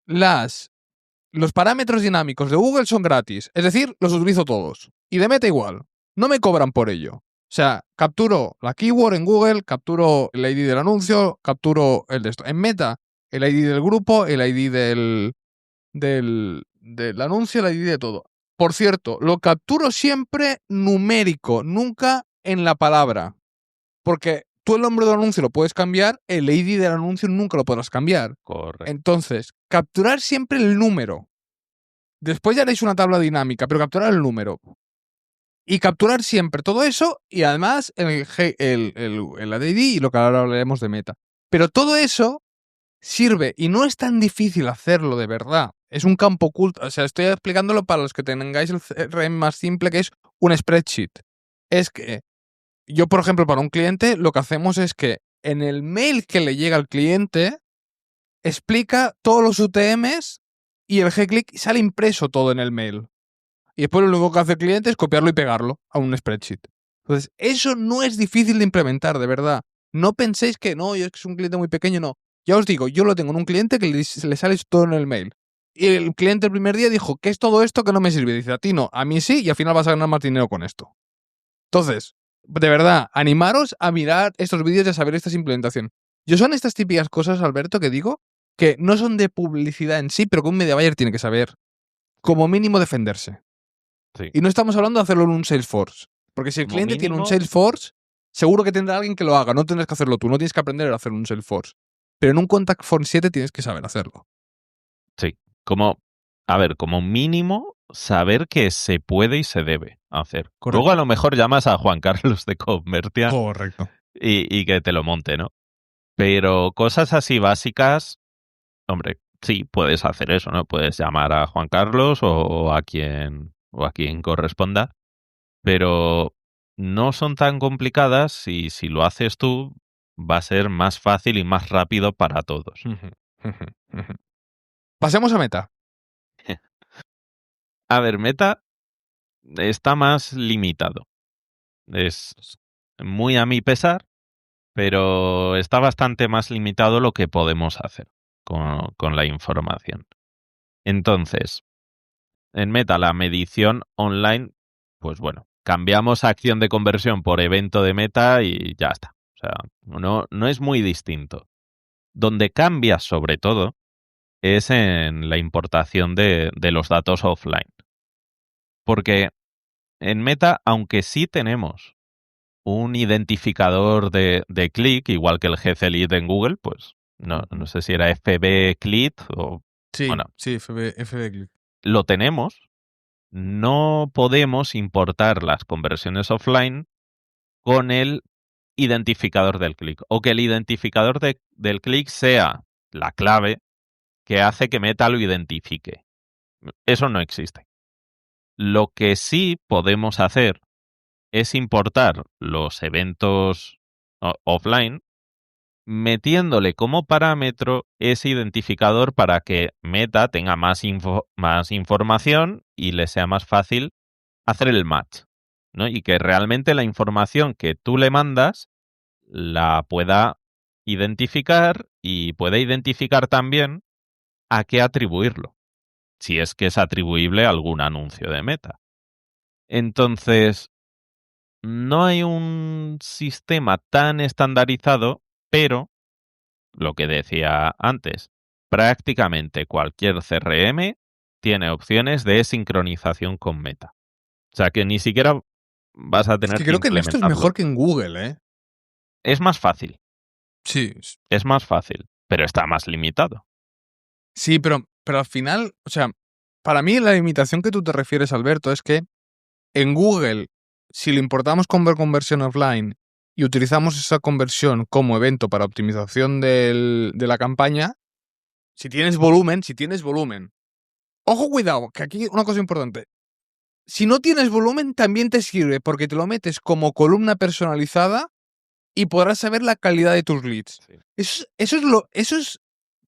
los parámetros dinámicos de Google son gratis. Es decir, los utilizo todos. Y de Meta igual. No me cobran por ello. O sea, capturo la keyword en Google, capturo el ID del anuncio, capturo el de esto. En Meta, el ID del grupo, el ID del anuncio, el ID de todo. Por cierto, lo capturo siempre numérico, nunca en la palabra. Porque tú el nombre del anuncio lo puedes cambiar, el ID del anuncio nunca lo podrás cambiar. Correcto. Entonces, capturar siempre el número. Después ya haréis una tabla dinámica, pero capturar el número. Y capturar siempre todo eso y además el ADD y lo que ahora hablaremos de Meta. Pero todo eso sirve y no es tan difícil hacerlo de verdad. Es un campo oculto. O sea, estoy explicándolo para los que tengáis el CRM más simple, que es un spreadsheet. Es que yo, por ejemplo, para un cliente, lo que hacemos es que en el mail que le llega al cliente, explica todos los UTMs y el G-Click sale impreso todo en el mail. Y después lo único que hace el cliente es copiarlo y pegarlo a un spreadsheet. Entonces, eso no es difícil de implementar, de verdad. No penséis que no, es que es un cliente muy pequeño, no. Ya os digo, yo lo tengo en un cliente que le sale todo en el mail. Y el cliente el primer día dijo, ¿qué es todo esto que no me sirve? Dice, a ti no, a mí sí, y al final vas a ganar más dinero con esto. Entonces, de verdad, animaros a mirar estos vídeos y a saber esta implementación. Yo son estas típicas cosas, Alberto, que digo, que no son de publicidad en sí, pero que un media buyer tiene que saber. Como mínimo defenderse. Sí. Y no estamos hablando de hacerlo en un Salesforce. Porque si el Como cliente tiene un mínimo- Salesforce, seguro que tendrá alguien que lo haga. No tendrás que hacerlo tú. No tienes que aprender a hacer un Salesforce. Pero en un Contact Form 7 tienes que saber hacerlo. Sí. Como mínimo, saber que se puede y se debe hacer. Correcto. Luego a lo mejor llamas a Juan Carlos de Convertia Correcto. y que te lo monte, ¿no? Pero cosas así básicas, hombre, sí, puedes hacer eso, ¿no? Puedes llamar a Juan Carlos o a quien corresponda, pero no son tan complicadas y si lo haces tú va a ser más fácil y más rápido para todos. Pasemos a Meta. A ver, Meta está más limitado. Es muy a mi pesar, pero está bastante más limitado lo que podemos hacer con la información. Entonces, en Meta, la medición online, pues bueno, cambiamos acción de conversión por evento de Meta y ya está. O sea, no es muy distinto. Donde cambia sobre todo es en la importación de los datos offline. Porque en Meta, aunque sí tenemos un identificador de clic, igual que el GC-Lead en Google, pues no sé si era FB Click o... Sí, bueno, sí, FB Click. lo tenemos. No podemos importar las conversiones offline con el identificador del clic o que el identificador del clic sea la clave que hace que Meta lo identifique. Eso no existe. Lo que sí podemos hacer es importar los eventos offline metiéndole como parámetro ese identificador para que Meta tenga más información y le sea más fácil hacer el match, ¿no? Y que realmente la información que tú le mandas la pueda identificar y pueda identificar también a qué atribuirlo, si es que es atribuible a algún anuncio de Meta. Entonces, no hay un sistema tan estandarizado, pero, lo que decía antes, prácticamente cualquier CRM tiene opciones de sincronización con Meta. O sea que ni siquiera vas a Es tener que que creo que en esto es implementarlo. mejor que en Google, ¿eh? Es más fácil, Sí. pero está más limitado. Sí, pero al final, o sea, para mí la limitación que tú te refieres, Alberto, es que en Google, si le importamos con conversión offline y utilizamos esa conversión como evento para optimización de la campaña, si tienes volumen, ojo, cuidado, que aquí una cosa importante. Si no tienes volumen, también te sirve porque te lo metes como columna personalizada y podrás saber la calidad de tus leads. Sí. Eso es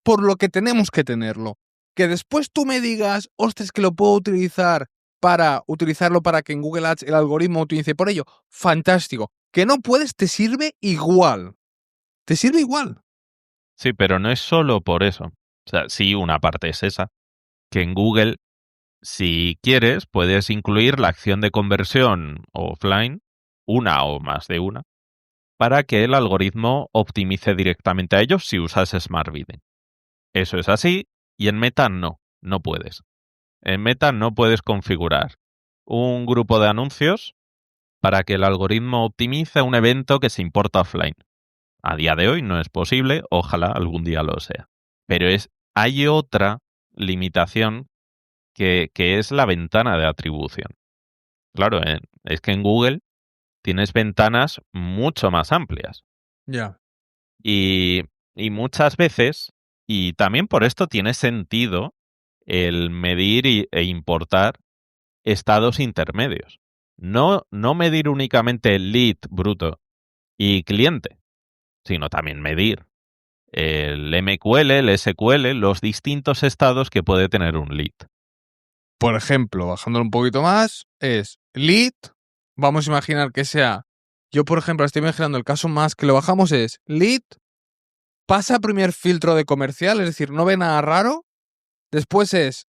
por lo que tenemos que tenerlo. Que después tú me digas, ostras, que lo puedo utilizar para utilizarlo para que en Google Ads el algoritmo utilice por ello. Fantástico. Que no puedes, te sirve igual. Te sirve igual. Sí, pero no es solo por eso. O sea, sí, una parte es esa, que en Google, si quieres, puedes incluir la acción de conversión offline una o más de una, para que el algoritmo optimice directamente a ellos si usas Smart Bidding. Eso es así, y en Meta no puedes. En Meta no puedes configurar un grupo de anuncios para que el algoritmo optimice un evento que se importa offline. A día de hoy no es posible, ojalá algún día lo sea. Pero hay otra limitación que es la ventana de atribución. Claro, es que en Google tienes ventanas mucho más amplias. Ya. Y muchas veces, y también por esto tiene sentido el medir e importar estados intermedios. No medir únicamente el lead bruto y cliente, sino también medir el MQL, el SQL, los distintos estados que puede tener un lead. Por ejemplo, bajándolo un poquito más, es lead. Vamos a imaginar que sea. Yo, por ejemplo, estoy imaginando el caso más que lo bajamos es lead, pasa primer filtro de comercial, es decir, no ve nada raro. Después es,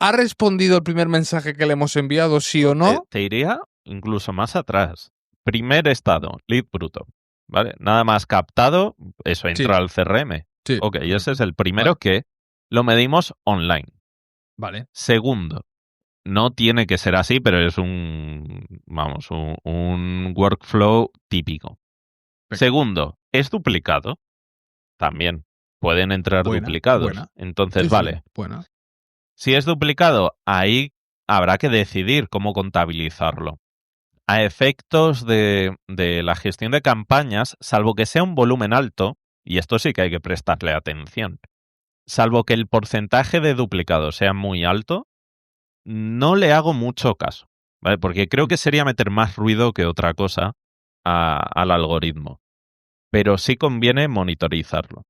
¿ha respondido el primer mensaje que le hemos enviado, sí o no? Te iría incluso más atrás. Primer estado, lead bruto. ¿Vale? Nada más captado, eso entra al CRM. Sí. Ok, y ese es el primero que lo medimos online. Vale. Segundo, no tiene que ser así, pero es un workflow típico. Segundo, ¿es duplicado? También pueden entrar duplicados. Entonces, vale. Buena. Si es duplicado, ahí habrá que decidir cómo contabilizarlo. A efectos de la gestión de campañas, salvo que sea un volumen alto, y esto sí que hay que prestarle atención, salvo que el porcentaje de duplicados sea muy alto, no le hago mucho caso, ¿vale? Porque creo que sería meter más ruido que otra cosa al algoritmo. Pero sí conviene monitorizarlo.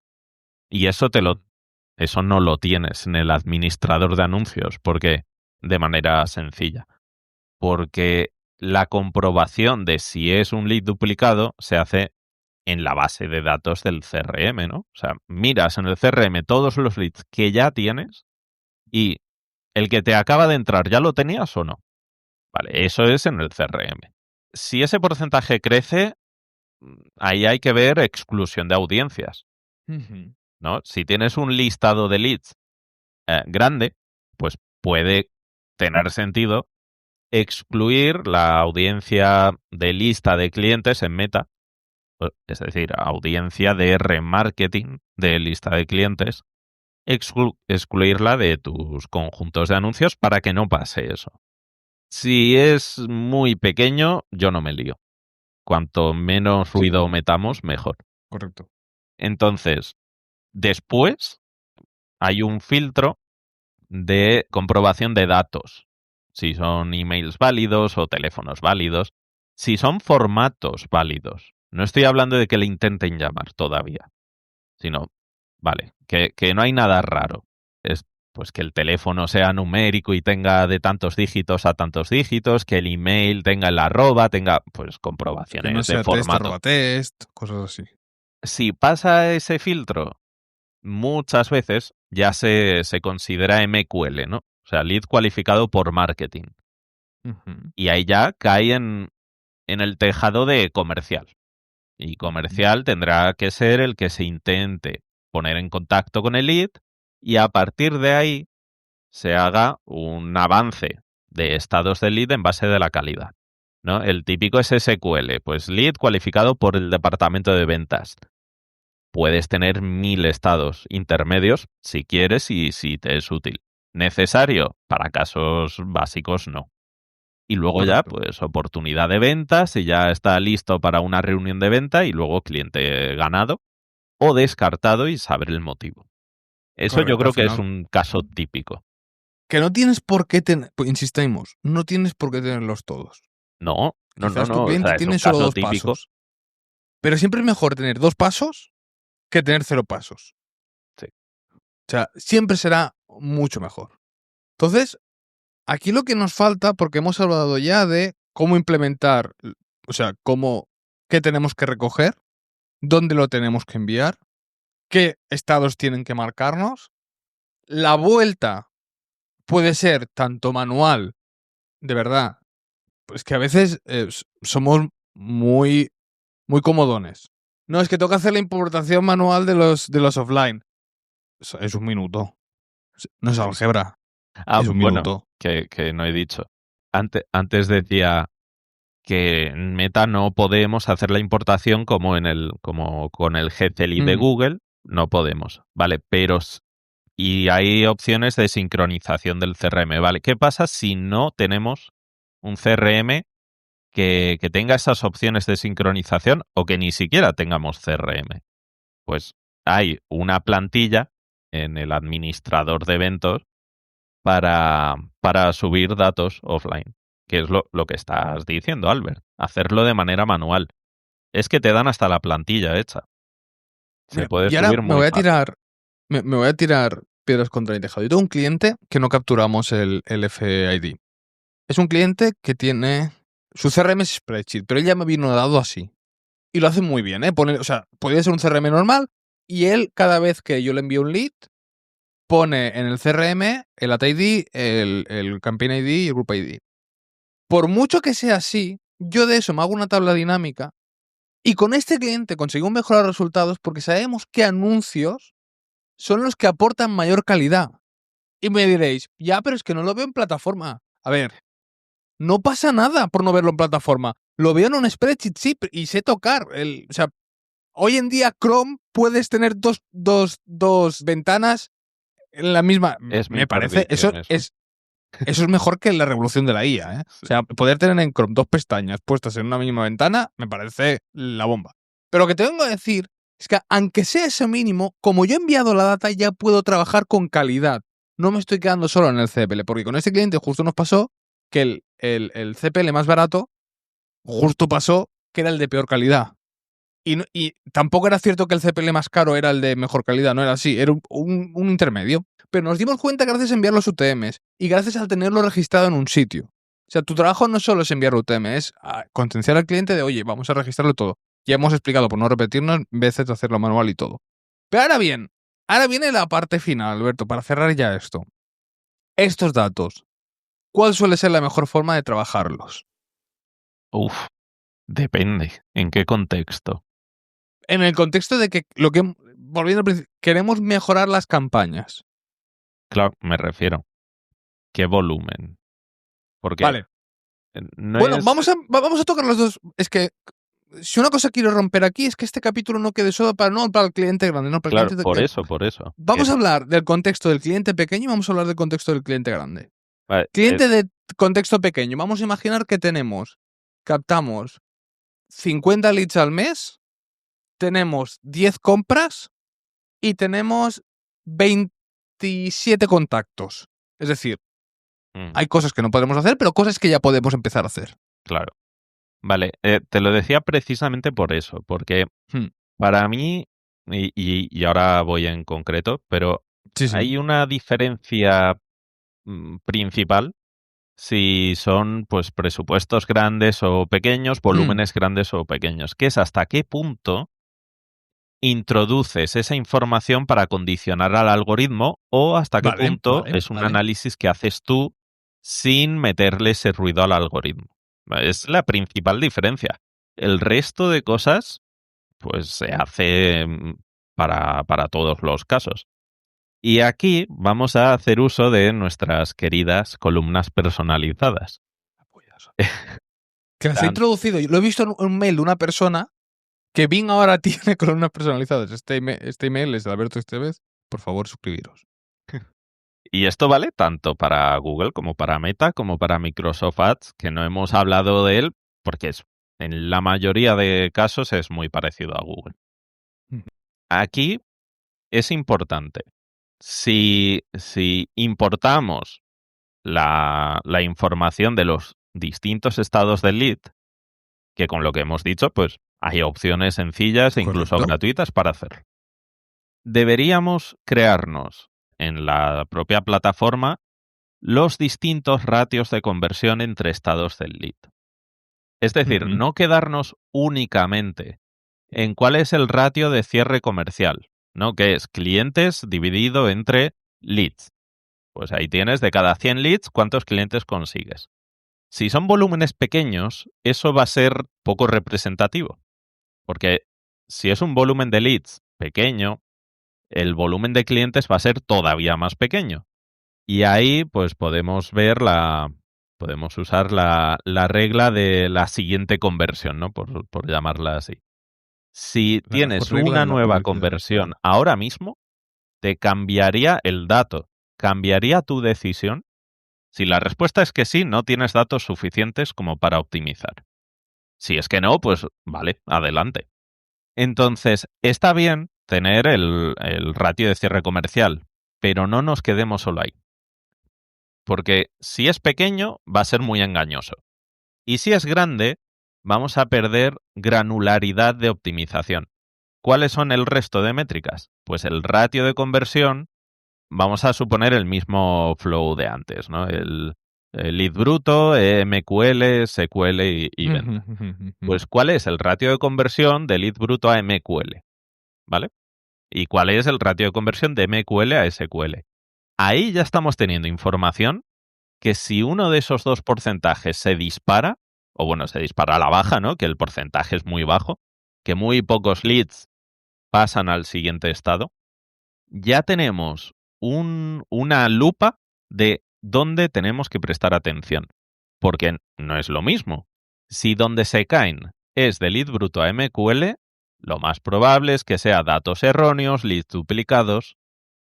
Y eso no lo tienes en el administrador de anuncios, porque de manera sencilla. Porque la comprobación de si es un lead duplicado se hace en la base de datos del CRM, ¿no? O sea, miras en el CRM todos los leads que ya tienes y el que te acaba de entrar, ¿ya lo tenías o no? Vale, eso es en el CRM. Si ese porcentaje crece, ahí hay que ver exclusión de audiencias, ¿no? Si tienes un listado de leads grande, pues puede tener sentido excluir la audiencia de lista de clientes en Meta, es decir, audiencia de remarketing de lista de clientes, excluirla de tus conjuntos de anuncios para que no pase eso. Si es muy pequeño, yo no me lío. Cuanto menos ruido metamos, mejor. Correcto. Entonces, después hay un filtro de comprobación de datos. Si son emails válidos o teléfonos válidos. Si son formatos válidos. No estoy hablando de que le intenten llamar todavía. Sino, vale, que no hay nada raro. Es pues que el teléfono sea numérico y tenga de tantos dígitos a tantos dígitos, que el email tenga el arroba, tenga pues comprobaciones que no sea de formato. Test, test, cosas así. Si pasa ese filtro, muchas veces ya se considera MQL, ¿no? O sea, lead cualificado por marketing. Y ahí ya cae en el tejado de comercial. Y comercial tendrá que ser el que se intente poner en contacto con el lead y a partir de ahí se haga un avance de estados del lead en base de la calidad, ¿no? El típico es SQL, pues lead cualificado por el departamento de ventas. Puedes tener 1000 estados intermedios si quieres y si te es útil. ¿Necesario? Para casos básicos, no. Y luego ya, pues, oportunidad de ventas y ya está listo para una reunión de venta y luego cliente ganado o descartado y saber el motivo. Eso yo creo que es un caso típico. Que no tienes por qué tener, insistimos, no tienes por qué tenerlos todos. No. Quizás tu cliente tiene solo 2 pasos. Pero siempre es mejor tener 2 pasos que tener 0 pasos. Sí. O sea, siempre será mucho mejor. Entonces, aquí lo que nos falta, porque hemos hablado ya de cómo implementar, o sea, qué tenemos que recoger, dónde lo tenemos que enviar, qué estados tienen que marcarnos. La vuelta puede ser tanto manual, de verdad, pues que a veces somos muy, muy comodones. No, es que tengo que hacer la importación manual de los offline. Es un minuto. No es álgebra. Es un Bueno, minuto. que no he dicho. Antes decía que en Meta no podemos hacer la importación como con el GCLI de Google, no podemos, ¿vale? Y hay opciones de sincronización del CRM, ¿vale? ¿Qué pasa si no tenemos un CRM que tenga esas opciones de sincronización o que ni siquiera tengamos CRM? Pues hay una plantilla en el administrador de eventos para subir datos offline, que es lo que estás diciendo, Albert. Hacerlo de manera manual. Es que te dan hasta la plantilla hecha. Se puede Y ahora subir me muy voy a fácil. tirar. Me voy a tirar piedras contra el tejado. Yo tengo un cliente que no capturamos el FID. Es un cliente que tiene. Su CRM es spreadsheet, pero él ya me vino dado así. Y lo hace muy bien, ¿eh? O sea, podría ser un CRM normal y él, cada vez que yo le envío un lead, pone en el CRM el at ID, el campaign ID y el group ID. Por mucho que sea así, yo de eso me hago una tabla dinámica y con este cliente conseguimos mejorar resultados porque sabemos qué anuncios son los que aportan mayor calidad. Y me diréis, ya, pero es que no lo veo en plataforma. A ver, no pasa nada por no verlo en plataforma. Lo veo en un spreadsheet, sí, y sé tocar. O sea, hoy en día Chrome puedes tener dos ventanas en la misma. Es mi Me parece, perdición eso. eso es mejor que la revolución de la IA, ¿eh? O sea, poder tener en Chrome dos pestañas puestas en una misma ventana me parece la bomba. Pero lo que te vengo a decir es que aunque sea ese mínimo, como yo he enviado la data ya puedo trabajar con calidad. No me estoy quedando solo en el CPL, porque con este cliente justo nos pasó que el CPL más barato justo pasó que era el de peor calidad. Y tampoco era cierto que el CPL más caro era el de mejor calidad, no era así, era un intermedio. Pero nos dimos cuenta gracias a enviar los UTMs y gracias a tenerlo registrado en un sitio. O sea, tu trabajo no solo es enviar UTM, es concienciar al cliente de, oye, vamos a registrarlo todo. Ya hemos explicado, por no repetirnos, en vez de hacerlo manual y todo. Pero ahora viene la parte final, Alberto, para cerrar ya esto. Estos datos, ¿cuál suele ser la mejor forma de trabajarlos? Uf, depende. ¿En qué contexto? En el contexto de que volviendo al principio, queremos mejorar las campañas. Claro, me refiero. ¿Qué volumen? Porque Vale. no Bueno, es... vamos a tocar los dos. Es que si una cosa quiero romper aquí es que este capítulo no quede solo para el cliente grande, no para el Claro, cliente por eso. Vamos a hablar del contexto del cliente pequeño y vamos a hablar del contexto del cliente grande. Vale, Cliente de contexto pequeño. Vamos a imaginar que captamos 50 leads al mes, tenemos 10 compras y tenemos 27 contactos. Es decir, hay cosas que no podemos hacer, pero cosas que ya podemos empezar a hacer. Claro. Vale, te lo decía precisamente por eso, porque para mí, y ahora voy en concreto, pero Sí. hay una diferencia principal si son pues presupuestos grandes o pequeños, volúmenes grandes o pequeños, que es hasta qué punto introduces esa información para condicionar al algoritmo o hasta qué punto es un análisis que haces tú sin meterle ese ruido al algoritmo. Es la principal diferencia. El resto de cosas, pues se hace para todos los casos. Y aquí vamos a hacer uso de nuestras queridas columnas personalizadas. Que las he introducido. Lo he visto en un mail de una persona que Bing ahora tiene columnas personalizadas. Este email es de Alberto Estevez. Por favor, suscribiros. Y esto vale tanto para Google como para Meta, como para Microsoft Ads, que no hemos hablado de él porque en la mayoría de casos es muy parecido a Google. Aquí es importante. Si importamos la información de los distintos estados del lead, que con lo que hemos dicho, pues hay opciones sencillas e incluso gratuitas para hacerlo. Deberíamos crearnos en la propia plataforma los distintos ratios de conversión entre estados del lead. Es decir, no quedarnos únicamente en cuál es el ratio de cierre comercial, ¿no? Que es clientes dividido entre leads. Pues ahí tienes de cada 100 leads cuántos clientes consigues. Si son volúmenes pequeños, eso va a ser poco representativo, porque si es un volumen de leads pequeño, el volumen de clientes va a ser todavía más pequeño. Y ahí, pues podemos usar la regla de la siguiente conversión, ¿no? Por llamarla así. Si La mejor tienes regla una de la nueva publicidad. conversión ahora mismo, te cambiaría el dato, cambiaría tu decisión. Si la respuesta es que sí, no tienes datos suficientes como para optimizar. Si es que no, pues vale, adelante. Entonces, está bien tener el ratio de cierre comercial, pero no nos quedemos solo ahí. Porque si es pequeño, va a ser muy engañoso. Y si es grande, vamos a perder granularidad de optimización. ¿Cuáles son el resto de métricas? Pues el ratio de conversión, vamos a suponer el mismo flow de antes, ¿no? El lead bruto, MQL, SQL y venta. Pues ¿cuál es el ratio de conversión de lead bruto a MQL? ¿Vale? ¿Y cuál es el ratio de conversión de MQL a SQL? Ahí ya estamos teniendo información que si uno de esos dos porcentajes se dispara, o bueno, se dispara a la baja, ¿no? Que el porcentaje es muy bajo, que muy pocos leads pasan al siguiente estado, ya tenemos una lupa de dónde tenemos que prestar atención. Porque no es lo mismo. Si donde se caen es de lead bruto a MQL, lo más probable es que sea datos erróneos, leads duplicados,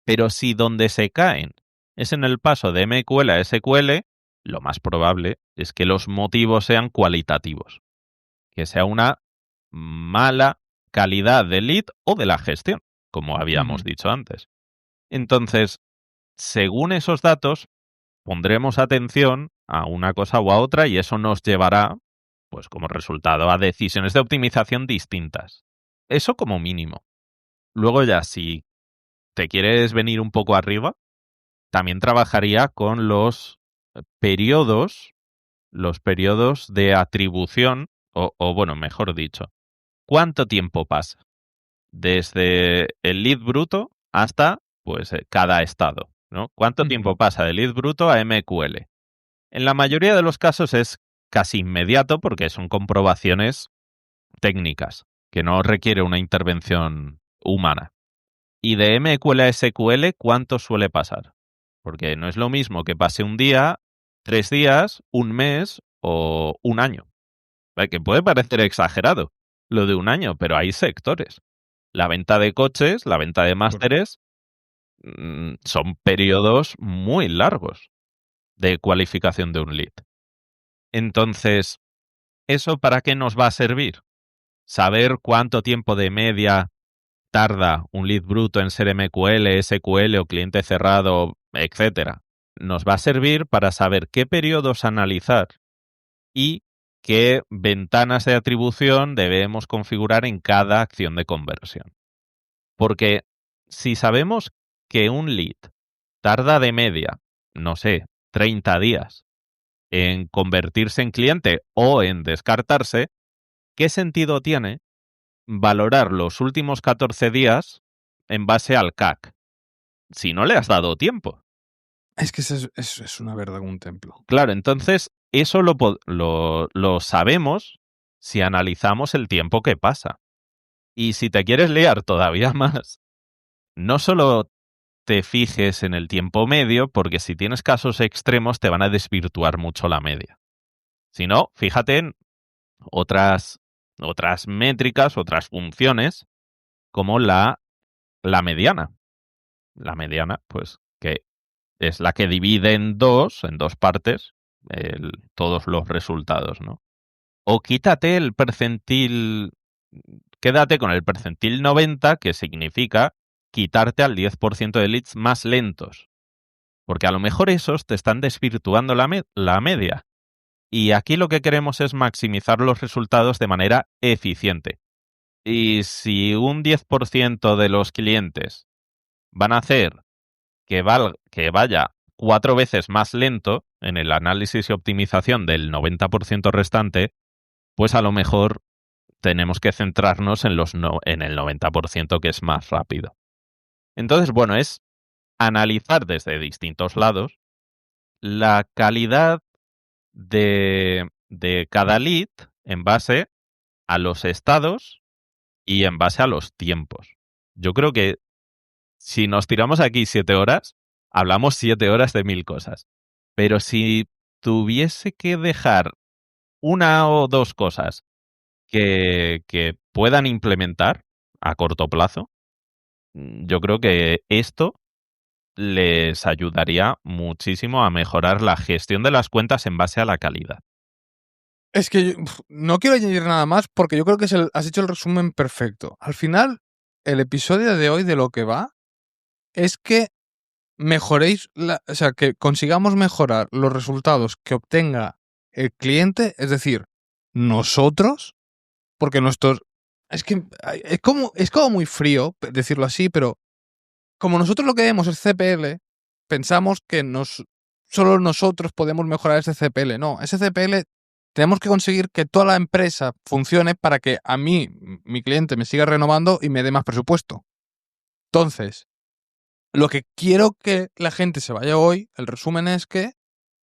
pero si donde se caen es en el paso de MQL a SQL, lo más probable es que los motivos sean cualitativos, que sea una mala calidad del lead o de la gestión, como habíamos dicho antes. Entonces, según esos datos, pondremos atención a una cosa u a otra y eso nos llevará, pues como resultado, a decisiones de optimización distintas. Eso como mínimo. Luego ya, si te quieres venir un poco arriba, también trabajaría con los periodos de atribución, o bueno, mejor dicho, ¿cuánto tiempo pasa desde el lead bruto hasta pues cada estado, ¿no? ¿Cuánto tiempo pasa de lead bruto a MQL? En la mayoría de los casos es casi inmediato porque son comprobaciones técnicas, que no requiere una intervención humana. Y de MQL a SQL, ¿cuánto suele pasar? Porque no es lo mismo que pase un día, 3 días, un mes o un año. Que puede parecer exagerado lo de un año, pero hay sectores. La venta de coches, la venta de másteres, son periodos muy largos de cualificación de un lead. Entonces, ¿eso para qué nos va a servir? Saber cuánto tiempo de media tarda un lead bruto en ser MQL, SQL o cliente cerrado, etcétera. Nos va a servir para saber qué periodos analizar y qué ventanas de atribución debemos configurar en cada acción de conversión. Porque si sabemos que un lead tarda de media, no sé, 30 días en convertirse en cliente o en descartarse, ¿qué sentido tiene valorar los últimos 14 días en base al CAC si no le has dado tiempo? Es que eso es una verdad, un templo. Claro, entonces eso lo sabemos si analizamos el tiempo que pasa. Y si te quieres liar todavía más, no solo te fijes en el tiempo medio, porque si tienes casos extremos te van a desvirtuar mucho la media. Si no, fíjate en otras métricas, otras funciones, como la mediana. La mediana, pues, que es la que divide en dos partes, todos los resultados, ¿no? O quédate con el percentil 90, que significa quitarte al 10% de leads más lentos. Porque a lo mejor esos te están desvirtuando la media. Y aquí lo que queremos es maximizar los resultados de manera eficiente. Y si un 10% de los clientes van a hacer que vaya 4 veces más lento en el análisis y optimización del 90% restante, pues a lo mejor tenemos que centrarnos en el 90% que es más rápido. Entonces, bueno, es analizar desde distintos lados la calidad de cada lead en base a los estados y en base a los tiempos. Yo creo que si nos tiramos aquí 7 horas, hablamos 7 horas de 1000 cosas. Pero si tuviese que dejar una o dos cosas que puedan implementar a corto plazo, yo creo que esto les ayudaría muchísimo a mejorar la gestión de las cuentas en base a la calidad. Es que no quiero añadir nada más porque yo creo que has hecho el resumen perfecto. Al final, el episodio de hoy de lo que va es que mejoréis, o sea, que consigamos mejorar los resultados que obtenga el cliente, es decir, nosotros, porque nuestros... es como muy frío decirlo así, pero como nosotros lo que vemos es CPL, pensamos que solo nosotros podemos mejorar ese CPL. No, ese CPL tenemos que conseguir que toda la empresa funcione para que a mí, mi cliente, me siga renovando y me dé más presupuesto. Entonces, lo que quiero que la gente se vaya hoy, el resumen es que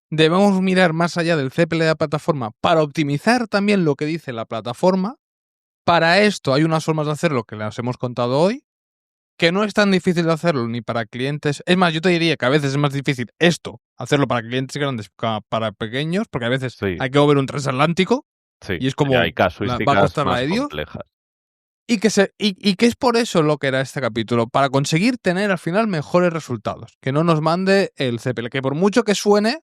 debemos mirar más allá del CPL de la plataforma para optimizar también lo que dice la plataforma. Para esto hay unas formas de hacerlo que las hemos contado hoy, que no es tan difícil de hacerlo ni para clientes. Es más, yo te diría que a veces es más difícil hacerlo para clientes grandes que para pequeños, porque a veces Sí, hay que mover un transatlántico sí. y es como Hay va a casuísticas costar la más de Dios. complejas. Y que es por eso lo que era este capítulo, para conseguir tener al final mejores resultados. Que no nos mande el CPL, que por mucho que suene,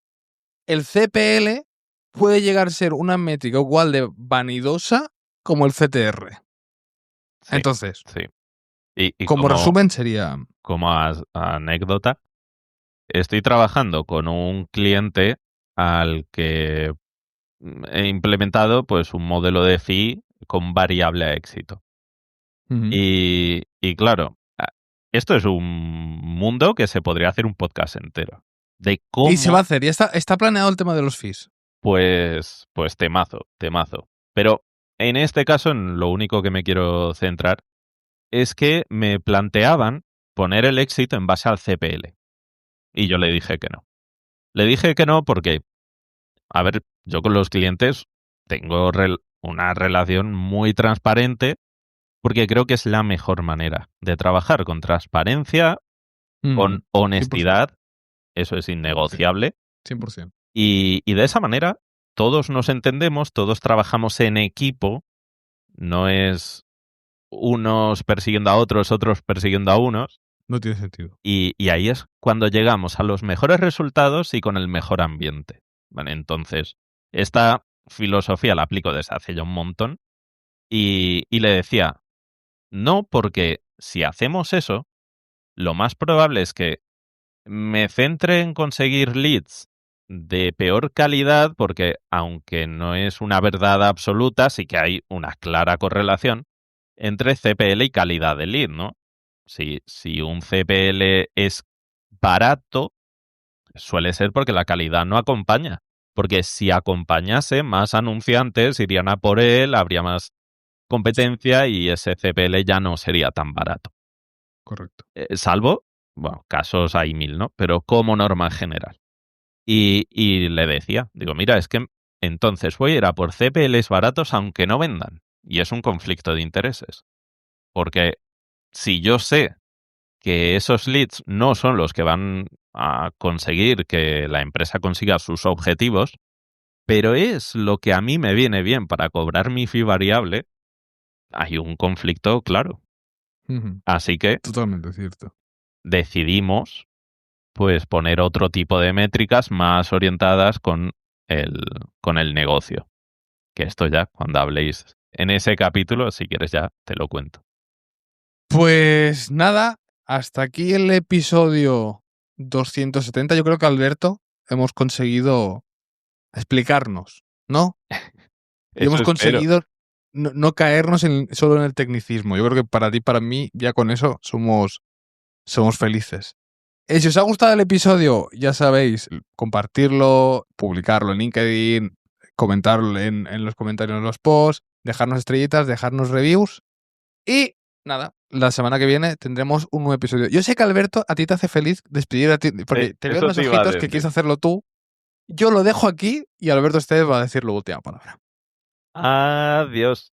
el CPL puede llegar a ser una métrica igual de vanidosa como el CTR. Sí, Entonces, sí. Y como resumen sería... como anécdota, estoy trabajando con un cliente al que he implementado pues un modelo de fee con variable a éxito. Y claro, esto es un mundo que se podría hacer un podcast entero. De cómo... Y se va a hacer, ya está planeado el tema de los fees. Pues temazo. Pero en este caso, en lo único que me quiero centrar es que me planteaban poner el éxito en base al CPL. Y yo le dije que no. Le dije que no porque, a ver, yo con los clientes tengo una relación muy transparente porque creo que es la mejor manera de trabajar, con transparencia, con honestidad, eso es innegociable. 100%. Y de esa manera todos nos entendemos, todos trabajamos en equipo, no es unos persiguiendo a otros, otros persiguiendo a unos. No tiene sentido. Y ahí es cuando llegamos a los mejores resultados y con el mejor ambiente. Vale, entonces, esta filosofía la aplico desde hace ya un montón y le decía, no, porque si hacemos eso, lo más probable es que me centre en conseguir leads de peor calidad, porque aunque no es una verdad absoluta, sí que hay una clara correlación entre CPL y calidad de lead, ¿no? Si un CPL es barato, suele ser porque la calidad no acompaña. Porque si acompañase, más anunciantes irían a por él, habría más competencia y ese CPL ya no sería tan barato. Correcto. Salvo, bueno, casos hay 1000, ¿no? Pero como norma general. Y le decía, digo, mira, es que entonces voy a ir a por CPLs baratos aunque no vendan. Y es un conflicto de intereses. Porque si yo sé que esos leads no son los que van a conseguir que la empresa consiga sus objetivos, pero es lo que a mí me viene bien para cobrar mi fee variable, hay un conflicto claro. Así que Totalmente cierto. decidimos pues poner otro tipo de métricas más orientadas con el negocio. Que esto ya, cuando habléis en ese capítulo, si quieres ya te lo cuento. Pues nada, hasta aquí el episodio 270. Yo creo que, Alberto, hemos conseguido explicarnos, ¿no? Y hemos conseguido no caernos solo en el tecnicismo. Yo creo que para ti, para mí, ya con eso somos felices. Si os ha gustado el episodio, ya sabéis, compartirlo, publicarlo en LinkedIn, comentarlo en los comentarios de los posts, dejarnos estrellitas, dejarnos reviews. Y nada, la semana que viene tendremos un nuevo episodio. Yo sé que, Alberto, a ti te hace feliz despedir a ti, porque te veo en los ojitos que quieres hacerlo tú. Yo lo dejo aquí y Alberto Esteves va a decir la última palabra. Adiós.